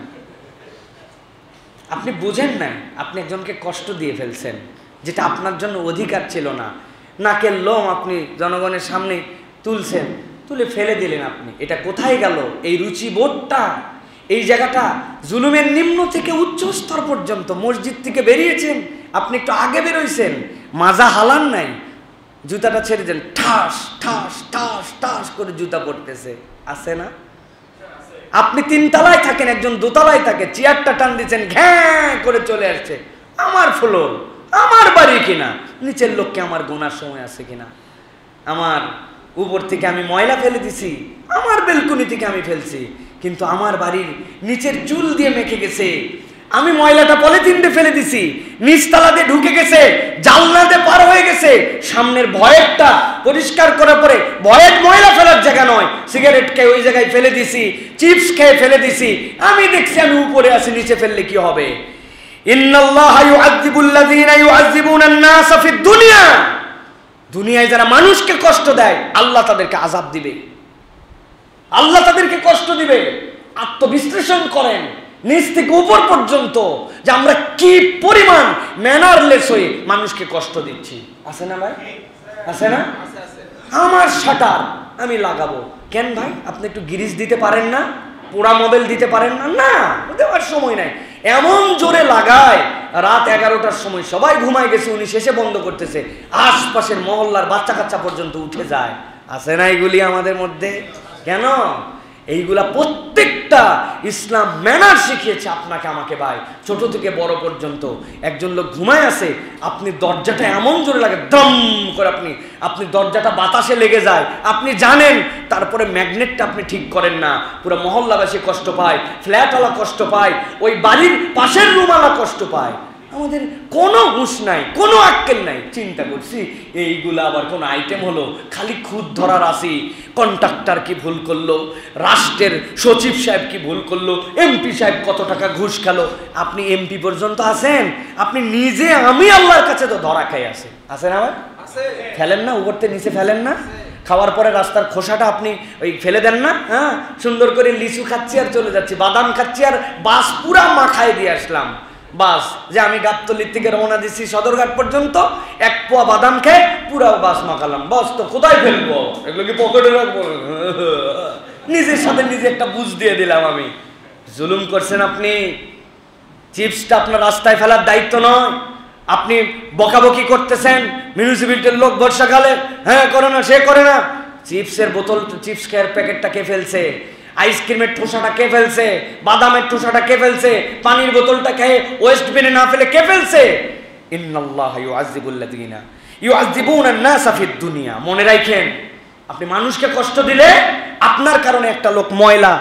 আপনি বুঝেন না, আপনি একজনকে কষ্ট দিয়ে ফেলছেন যেটা আপনার জন্য অধিকার ছিল না। নাকের লোম আপনি জনগণের সামনে তুলছেন, তুলে ফেলে দিলেন। আপনি এটা কোথায় গেল? এই রুচিবোধটা, এই জায়গাটা জুলুমের নিম্ন থেকে উচ্চ স্তর পর্যন্ত। মসজিদ থেকে বেরিয়েছেন, আপনি একটু আগে বেরোইছেন, মাজা হালান নাই, জুতাটা ছেড়ে দেন, ঠাস ঠাস ঠাস ঠাস করে জুতা পড়তেছে, আছে না? আপনি 3 তলায় থাকেন, একজন 2 তলায় থাকে, চেয়ারটা টান দিচ্ছেন, ঘ্যাঁ করে চলে আসছে। আমার ফ্লোর, আমার বাড়ি কিনা, নিচের লোককে আমার গোনার সময় আছে কিনা, আমার উপর থেকে আমি ময়লা ফেলে দিছি, আমার বেলকুনি থেকে আমি ফেলছি, কিন্তু আমার বাড়ির নিচের চুল দিয়ে মেখে গেছে, আমি ময়লাটা পলিথিন দিয়ে ফেলে দিছি, নিচতলা দিয়ে ঢুকে গেছে, জানলা দিয়ে পার হয়ে গেছে, সামনের ভয়েরটা পরিষ্কার করার পরে ভয়ের ময়লা ফেলার জায়গা নয়, সিগারেট খেয়ে ওই জায়গায় ফেলে দিছি, চিপস খেয়ে ফেলে দিছি, আমি দেখছি আমি উপরে আছি, নিচে ফেললে কি হবে? ইন্নাল্লাহা ইউআযযিবুল্লাযীনা ইউআযযিবুনান নাসা ফিদ দুনিয়া। দুনিয়ায় যারা মানুষকে কষ্ট দেয় আল্লাহ তাদেরকে আযাব দিবে, আল্লাহ তাদেরকে কষ্ট দিবে। আত্মবিশ্লেষণ করেন নিচ থেকে উপর পর্যন্ত যে আমরা কি পরিমাণ ম্যানারলেস হয়ে মানুষকে কষ্ট দিচ্ছি। আছে না ভাই? আছে না? আমার শাটার আমি লাগাবো, কেন ভাই আপনি একটু গিরিজ দিতে পারেন না, পোড়া মোবাইল দিতে পারেন না? না, দেওয়ার সময় নাই। এমন জোরে লাগায় রাত 11টার সময় সবাই ঘুমায় গেছে, উনি শেষে বন্ধ করতেছে, আশপাশের মহল্লার বাচ্চা কাচ্চা পর্যন্ত উঠে যায়। আছে না এগুলি আমাদের মধ্যে? কেন? এইগুলা প্রত্যেকটা ইসলাম ম্যানার শিখিয়েছে আপনাকে আমাকে ভাই, ছোট থেকে বড় পর্যন্ত। একজন লোক ঘুমায় আছে, আপনি দরজাটা এমন জোরে লাগে দম করে, আপনি দরজাটা বাতাসে লেগে যায়, আপনি জানেন, তারপরে ম্যাগনেটটা আপনি ঠিক করেন না, পুরো মহল্লাবাসী কষ্ট পায়, ফ্ল্যাটওয়ালা কষ্ট পায়, ওই বাড়ির পাশের রুমওয়ালা কষ্ট পায়। আমাদের কোনো হুঁশ নাই, কোনো আক্কেল নাই। চিন্তা করছি এইগুলা আবার কোন আইটেম হলো, খালি খুদ ধরার আসি। কন্ট্রাক্টর কি ভুল করলো, রাষ্ট্রের সচিব সাহেব কি ভুল করলো, এমপি সাহেব কত টাকা ঘুষ খেলো। আপনি এমপি পর্যন্ত আছেন, আপনি নিজে আমি আল্লাহর কাছে তো ধরা খাই আছেন। আছেন আমার? ফেলেন না, উপরতে নিচে ফেলেন না? খাওয়ার পরে রাস্তার খোসাটা আপনি ওই ফেলে দেন না? হ্যাঁ, সুন্দর করে লিচু খাচ্ছি আর চলে যাচ্ছি, বাদাম খাচ্ছি আর বাস পুরা মাখায় দিয়ে আসলাম। বাস যে আমি গাবতলির থেকে রওনা দিচ্ছি সদরঘাট পর্যন্ত, 1 পোয়া বাদাম খেয়ে পুরা বাস মাখালাম। বাস তো কোথায় ফেলবো, এগুলো কি পকেটে রাখবো? নিজের সাথে নিজে একটা বুঝ দিয়ে দিলাম আমি। জুলুম করছেন আপনি। চিপসটা আপনার রাস্তায় ফেলার দায়িত্ব নয়, আপনি বকাবকি করতেছেন। মিউনিসিপ্যালিটির লোক বর্ষাকালে হ্যাঁ করে না, সে করে না। চিপসের বোতল, চিপস খেয়ার প্যাকেটটা কে ফেলছে? আইসক্রিমের ঠোসাটা কে ফেলছে? বাদামের ঠোসাটা কে ফেলছে? পানির বোতলটা কে ওয়েস্ট বিনে না ফেলে কে ফেলছে? ইন্নাল্লাহা ইউআযযিবুল্লাযিনা ইউআযযিবুনান নাসা ফিদ দুনিয়া। মনে রাখেন, আপনি মানুষকে কষ্ট দিলে আপনার কারণে একটা লোক ময়লা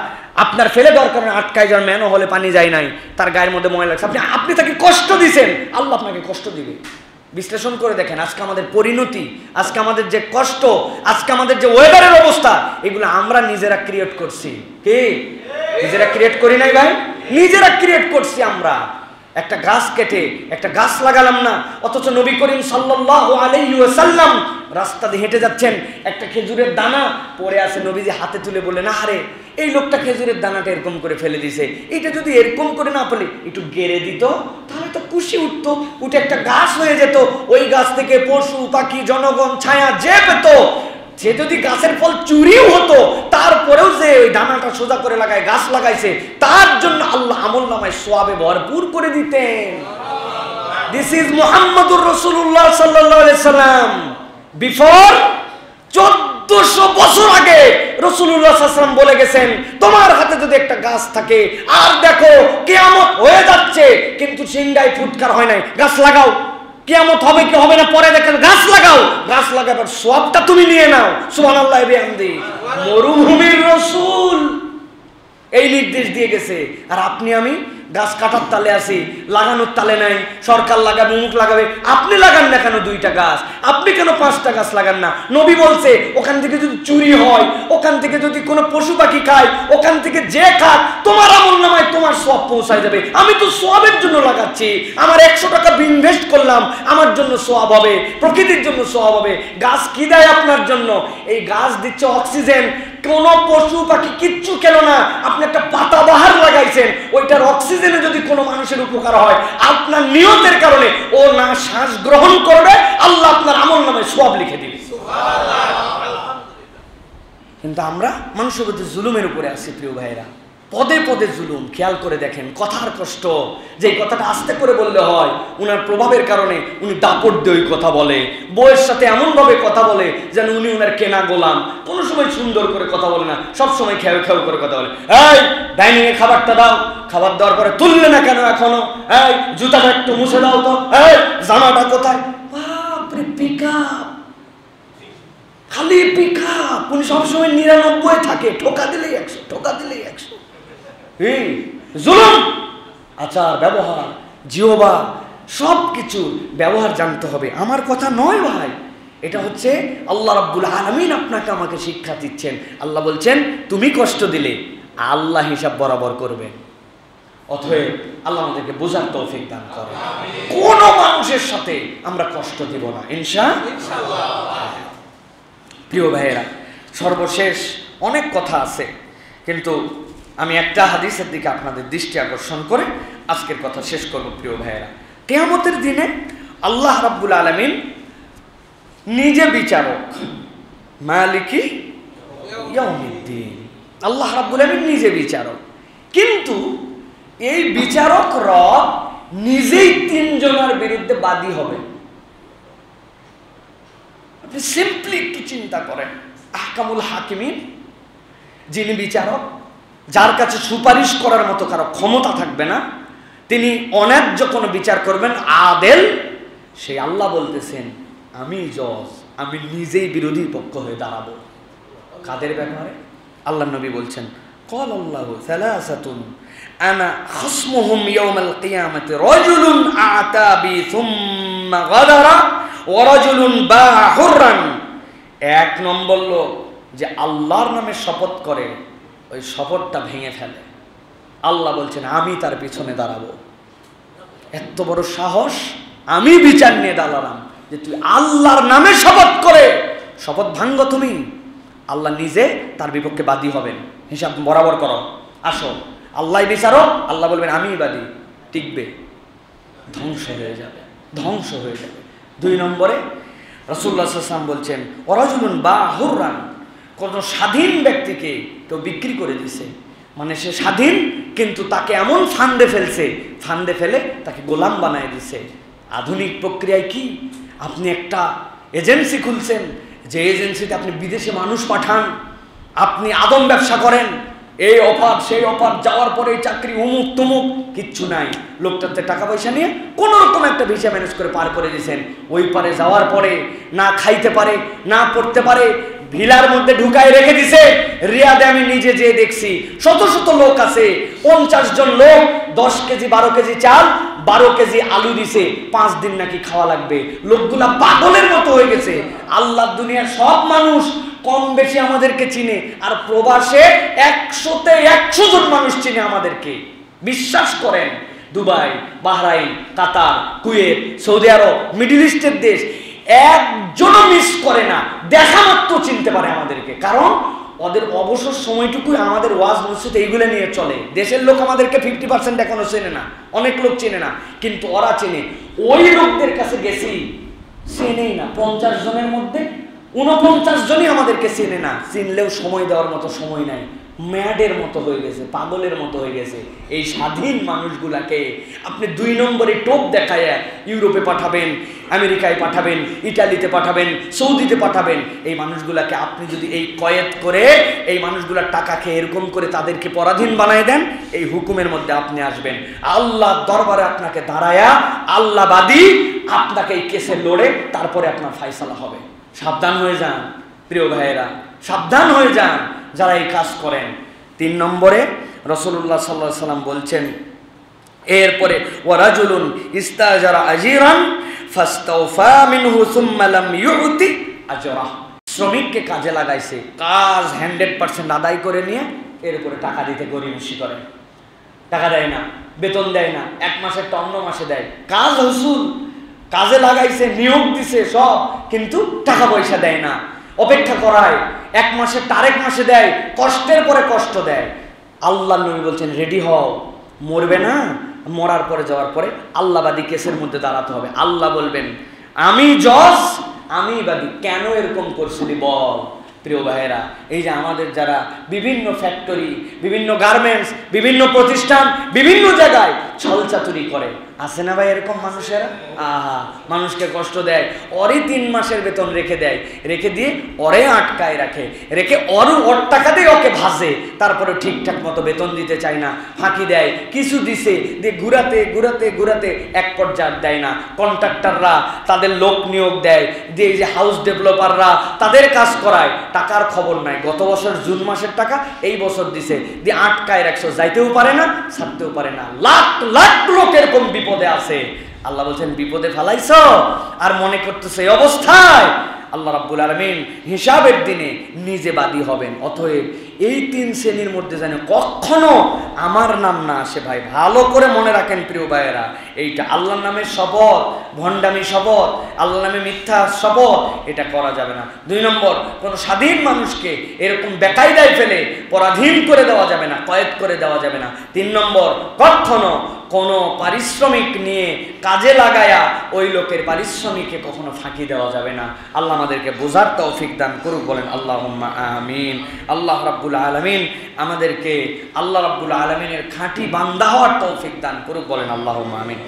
আপনার ফেলে দেওয়ার কারণে আটকায় যান, ম্যানও হলে পানি যায় নাই, তার গায়ের মধ্যে ময়লা লাগছে, আপনি তাকে কষ্ট দিয়েছেন, আল্লাহ আপনাকে কষ্ট দিবে। বিশ্লেষণ করে দেখেন আজকে আমাদের পরিণতি, আজকে আমাদের যে কষ্ট, আজকে আমাদের যে ওয়েদারের অবস্থা, এগুলো আমরা নিজেরা ক্রিয়েট করছি। কি নিজেরা ক্রিয়েট করি নাই ভাই? নিজেরা ক্রিয়েট করছি আমরা। একটা গাছ কেটে একটা গাছ লাগালাম না, অথচ নবী করিম সাল্লাল্লাহু আলাইহি ওয়াসাল্লাম রাস্তা দিয়ে হেঁটে যাচ্ছেন, একটা খেজুরের দানা পড়ে আছে, নবীজি হাতে তুলে বললেন, আরে এই লোকটা খেজুরের দানাটা এরকম করে ফেলে দিয়েছে, এটা যদি এরকম করে না ফেলে একটু গেড়ে দিত তাহলে তো খুশি উঠতো, উঠে একটা গাছ হয়ে যেত, ওই গাছ থেকে পশু পাখি জনগণ ছায়া যে পেত। সে যদি গাছের ফল চুরিও হতো তারপরেও যে ওই দানাটা সোজা করে লাগায় গাছ লাগাইছে, তার জন্য আল্লাহ আমলনামায় সওয়াবে ভরপুর করে দিতেন। দিস ইজ মুহাম্মদুর রাসূলুল্লাহ সাল্লাল্লাহু আলাইহি সাল্লাম। বিফোর 1400 বছর আগে রাসূলুল্লাহ সাল্লাল্লাহু আলাইহি সাল্লাম বলে গেছেন, তোমার হাতে যদি একটা গাছ থাকে আর দেখো কিয়ামত হয়ে যাচ্ছে কিন্তু সিংহায় ফুৎকার হয় নাই, গাছ লাগাও। কিয়ামত হবে কি হবে না পরে দেখেন, গাছ লাগাও, গাছ লাগাবার সওয়াবটা তুমি নিয়ে নাও। সুবহানাল্লাহি ওয়া বিহামদিহি। মরুভূমির রাসূল এই নির্দেশ দিয়ে গেছে, আর আপনি আমি গাছ কাটার তালে আছি, লাগানোর তালে নাই। সরকার লাগাবে, মুখ লাগাবে, আপনি লাগান না কেন 2টা গাছ? আপনি কেন 5টা গাছ লাগান না? নবী বলছে ওখান থেকে যদি চুরি হয়, ওখান থেকে যদি কোনো পশু পাখি খায়, ওখান থেকে যে খাক তোমার আমলনামায় তোমার সওয়াব পৌঁছায় যাবে। আমি তো সওয়াবের জন্য লাগাচ্ছি, আমার 100 টাকা ইনভেস্ট করলাম, আমার জন্য সওয়াব হবে, প্রকৃতির জন্য সওয়াব হবে। গাছ কি দেয় আপনার জন্য? এই গাছ দিচ্ছে অক্সিজেন। কোন পশু পাখি কিচ্ছু খেলো না, আপনি একটা পাতাবাহার লাগাইছেন, ওইটার অক্সিজেনে যদি কোনো মানুষের উপকার হয়, আপনার নিয়তের কারণে ও না শ্বাস গ্রহণ করবে, আল্লাহ আপনার আমলনামায় সওয়াব লিখে দিবে। কিন্তু আমরা মানুষের প্রতি জুলুমের উপরে আছি প্রিয় ভাইরা, পদে পদে জুলুম। খেয়াল করে দেখেন, কথার কষ্ট, যে কথাটা আস্তে করে বললে হয়, উনার প্রভাবের কারণে উনি দাপট দিয়ে ওই কথা বলে, বউয়ের সাথে এমনভাবে কথা বলে যেন উনি উনার কেনা গোলাম। কোনো সময় সুন্দর করে কথা বলে না, সব সময় খেউ খেউ করে কথা বলে। এই ডাইনিং এ খাবারটা দাও, খাবার দেওয়ার পরে তুললে না কেন এখনো? এই জুতাটা একটু মুছে দাও তো, এই জামাটা কোথায়? বাপরে, পিকআপ, খালি পিকআপ। উনি সবসময় 99 থাকে, ঠোকা দিলেই 100, ঠোকা দিলেই 100। জুলুম, আচার ব্যবহার, জিহবা, সবকিছু ব্যবহার জানতে হবে। আমার কথা নয় ভাই, এটা হচ্ছে আল্লাহ রাব্বুল আলামিন আপনাকে আমাকে শিক্ষা দিচ্ছেন। আল্লাহ বলছেন তুমি কষ্ট দিলে আল্লাহ হিসাব বরাবর করবেন। অতএব আল্লাহ আমাদেরকে বোঝার তৌফিক দান করেন। কোন মানুষের সাথে আমরা কষ্ট দেব না ইনশাআল্লাহ। প্রিয় ভাইয়েরা, সর্বশেষ অনেক কথা আছে, কিন্তু আমি একটা হাদিসের দিকে আপনাদের দৃষ্টি আকর্ষণ করে আজকের কথা শেষ করব। প্রিয় ভাইয়েরা, কিয়ামতের দিনে আল্লাহ রাব্বুল আলামিন নিজে বিচারক, মালিকি ইয়াউমিদ্দিন। আল্লাহ রাব্বুল আলামিন নিজে বিচারক, কিন্তু এই বিচারক রব নিজেই তিনজনের বিরুদ্ধে বাদী হবে। আপনি সিম্পলি একটু চিন্তা করেন, আহকামুল হাকিমিন, যিনি বিচারক, যার কাছে সুপারিশ করার মতো কারো ক্ষমতা থাকবে না, তিনি অন্যায্য কোনো বিচার করবেন, আদেল, সেই আল্লাহ বলতেছেন আমি জজ, আমি নিজেই বিরোধী পক্ষ হয়ে দাঁড়াবো। কাদের ব্যাপারে? আল্লাহ নবী বলছেন ক্বাল আল্লাহু সালাসাতুন আনা খাসমুহুম ইয়াউমাল কিয়ামাতি রাজুলুন আতা বি সুম্মা গাদারা ওয়া রাজুলুন বাআ হুররান। এক নম্বর লোক যে আল্লাহর নামে শপথ করে, ওই শপথটা ভেঙে ফেলে, আল্লাহ বলছেন আমি তার পিছনে দাঁড়াবো। এত বড় সাহস, আমি বিচার নিয়ে দাঁড়ালাম যে তুই আল্লাহর নামে শপথ করে শপথ ভাঙ্গ তুমি, আল্লাহ নিজে তার বিপক্ষে বাদী হবেন। হিসাব বরাবর করো, আসো, আল্লাহ বিচারক, আল্লাহ বলবেন আমিই বাদী, টিকবে, ধ্বংস হয়ে যাবে, ধ্বংস হয়ে যাবে। 2 নম্বরে রাসূলুল্লাহ সাল্লাল্লাহু আলাইহি ওয়াসাল্লাম বলছেন ওয়ারাজুলুন বাহুররান, কোন স্বাধীন ব্যক্তিকে কেউ বিক্রি করে দিছে, মানে সে স্বাধীন কিন্তু তাকে এমন ফান্দে ফেলছে, ফান্দে ফেলে তাকে গোলাম বানায় দিছে। আধুনিক প্রক্রিয়ায় কি, আপনি একটা এজেন্সি খুলছেন, যে এজেন্সিতে আপনি বিদেশে মানুষ পাঠান, আপনি আদম ব্যবসা করেন, এই অফার সেই অফার, যাওয়ার পরে এই চাকরি, অমুক তমুক, কিচ্ছু নাই, লোকটাতে টাকা পয়সা নিয়ে কোনো রকম একটা ভিসা ম্যানেজ করে পার করে দিয়েছেন। ওই পারে যাওয়ার পরে না খাইতে পারে, না পড়তে পারে, ভিলার মধ্যে ঢুকায় রেখে দিছে। রিয়াদে আমি নিজে যেয়ে দেখছি, শত শত লোক আছে, 50 জন লোক, 10 কেজি 12 কেজি চাল, 12 কেজি আলু দিছে, 5 দিন নাকি খাওয়া লাগবে। লোকগুলা পাগলের মতো হয়ে গেছে। আল্লাহ দুনিয়ার সব মানুষ কম বেশি আমাদেরকে চিনে, আর প্রবাসে 100-তে 100 জন মানুষ চিনে আমাদেরকে। বিশ্বাস করেন, দুবাই, বাহরাইন, কাতার, কুয়েত, সৌদি আরব, মিডল ইস্টের দেশ, একজনও মিস করে না, দেখা মাত্র চিনতে পারে আমাদেরকে। কারণ ওদের অবসর সময়টুকুই আমাদের ওয়াজ মসজিদ এইগুলো নিয়ে চলে। দেশের লোক আমাদেরকে 50% এখনো চেনে না, অনেক লোক চেনে না, কিন্তু ওরা চেনে। ওই লোকদের কাছে গেছি, চেনেই না, 50 জনের মধ্যে 49 জনই আমাদেরকে চেনে না, চিনলেও সময় দেওয়ার মতো সময় নাই, ম্যাডের মতো হয়ে গেছে, পাগলের মতো হয়ে গেছে। এই স্বাধীন মানুষগুলাকে আপনি 2 নম্বরে টোপ দেখায় ইউরোপে পাঠাবেন, আমেরিকায় পাঠাবেন, ইটালিতে পাঠাবেন, সৌদিতে পাঠাবেন। এই মানুষগুলাকে আপনি যদি এই কয়েদ করে এই মানুষগুলার টাকা খেয়ে এরকম করে তাদেরকে পরাধীন বানায় দেন, এই হুকুমের মধ্যে আপনি আসবেন, আল্লাহ দরবারে আপনাকে দাঁড়ায়া আল্লাহবাদী আপনাকে এই কেসে লড়ে তারপরে আপনার ফায়সালা হবে। সাবধান হয়ে যান প্রিয় ভাইয়েরা, সাবধান হয়ে যান যারা এই কাজ করেন। 3 নম্বরে রাসূলুল্লাহ সাল্লাল্লাহু আলাইহি ওয়াসাল্লাম বলছেন, এরপরে ওয়ারাজুলুন ইস্তাজারা আজিরান ফাস্তাওফা মিনহু সুম্মা লাম ইউতি আজরাহ। শ্রমিককে কাজে লাগাইছে, কাজ 100% আদায় করে নিয়ে এরপরে টাকা দিতে গরিমসি করে, টাকা দেয় না, বেতন দেয় না, 1 মাসের টা অন্য মাসে দেয়। কাজ হুসুল, কাজে লাগাইছে, নিয়োগ দিছে সব, কিন্তু টাকা পয়সা দেয় না, অপেক্ষা করায়, 1 মাসের টা আরেক মাসে দেয়, কষ্টের পরে কষ্ট দেয়। আল্লাহ নবী বলছেন রেডি হও, মরবে না, মরার পরে যাওয়ার পরে আল্লাহবাদী কেসের মধ্যে দাঁড়াতে হবে। আল্লাহ বলবেন আমি জজ, আমি বাদী, কেন এরকম করছিলি বল। প্রিয় ভাইয়েরা, এই যে আমাদের যারা বিভিন্ন ফ্যাক্টরি, বিভিন্ন গার্মেন্টস, বিভিন্ন প্রতিষ্ঠান, বিভিন্ন জায়গায় ছলচাতুরি করে, আছে না ভাই এরকম মানুষেরা? আহা, মানুষকে কষ্ট দেয়, ওরই 3 মাসের বেতন রেখে দেয়, রেখে দিয়ে ওরে আটকায় রাখে, রেখে ওর টাকা দিয়ে ওকে ভাসে, তারপরে ঠিকঠাক মতো বেতন দিতে চায় না, ফাঁকি দেয়, কিছু দিছে দিয়ে ঘুরাতে ঘুরাতে ঘুরাতে এক পর্যায়ে দেয় না। কন্ট্রাক্টররা তাদের লোক নিয়োগ দেয়, দিয়ে যে হাউস ডেভেলপাররা তাদের কাজ করায়, টাকার খবর নাই, গত বছর জুন মাসের টাকা এই বছর দিছে, দিয়ে আটকায় রাখছো, যাইতেও পারে না, ছাড়তেও পারে না। লাখ লাখ লোক এরকম বিপদে আছে। আল্লাহ বলছেন বিপদে ফেলাইছো আর মনে করতেছে এই অবস্থায়। আল্লাহ রাব্বুল আলামিন হিসাবের দিনে নিজে বাদী হবেন। অতএব এই 3 শ্রেণীর মধ্যে যেন কখনো আমার নাম না আসে। ভাই ভালো করে মনে রাখেন প্রিয় ভাইয়েরা, এইটা আল্লাহর নামে শপথ, ভণ্ডামি শপথ, আল্লাহর নামে মিথ্যা শপথ, এটা করা যাবে না। 2 নম্বর, কোনো স্বাধীন মানুষকে এরকম বেকায়দায় ফেলে পরাধীন করে দেওয়া যাবে না, কয়েদ করে দেওয়া যাবে না। 3 নম্বর, কখনো কোনো পারিশ্রমিক নিয়ে কাজে লাগায়া ওই লোকের পারিশ্রমিকে কখনো ফাঁকি দেওয়া যাবে না। আল্লাহ আমাদেরকে বোঝার তৌফিক দান করুক, বলেন আল্লাহুম্মা আমিন। আল্লাহ রাব্বুল আলামিন আমাদেরকে আল্লাহ রাব্বুল আলামিনের খাঁটি বান্দা হওয়ার তৌফিক দান করুক, বলেন আল্লাহুম্মা আমিন।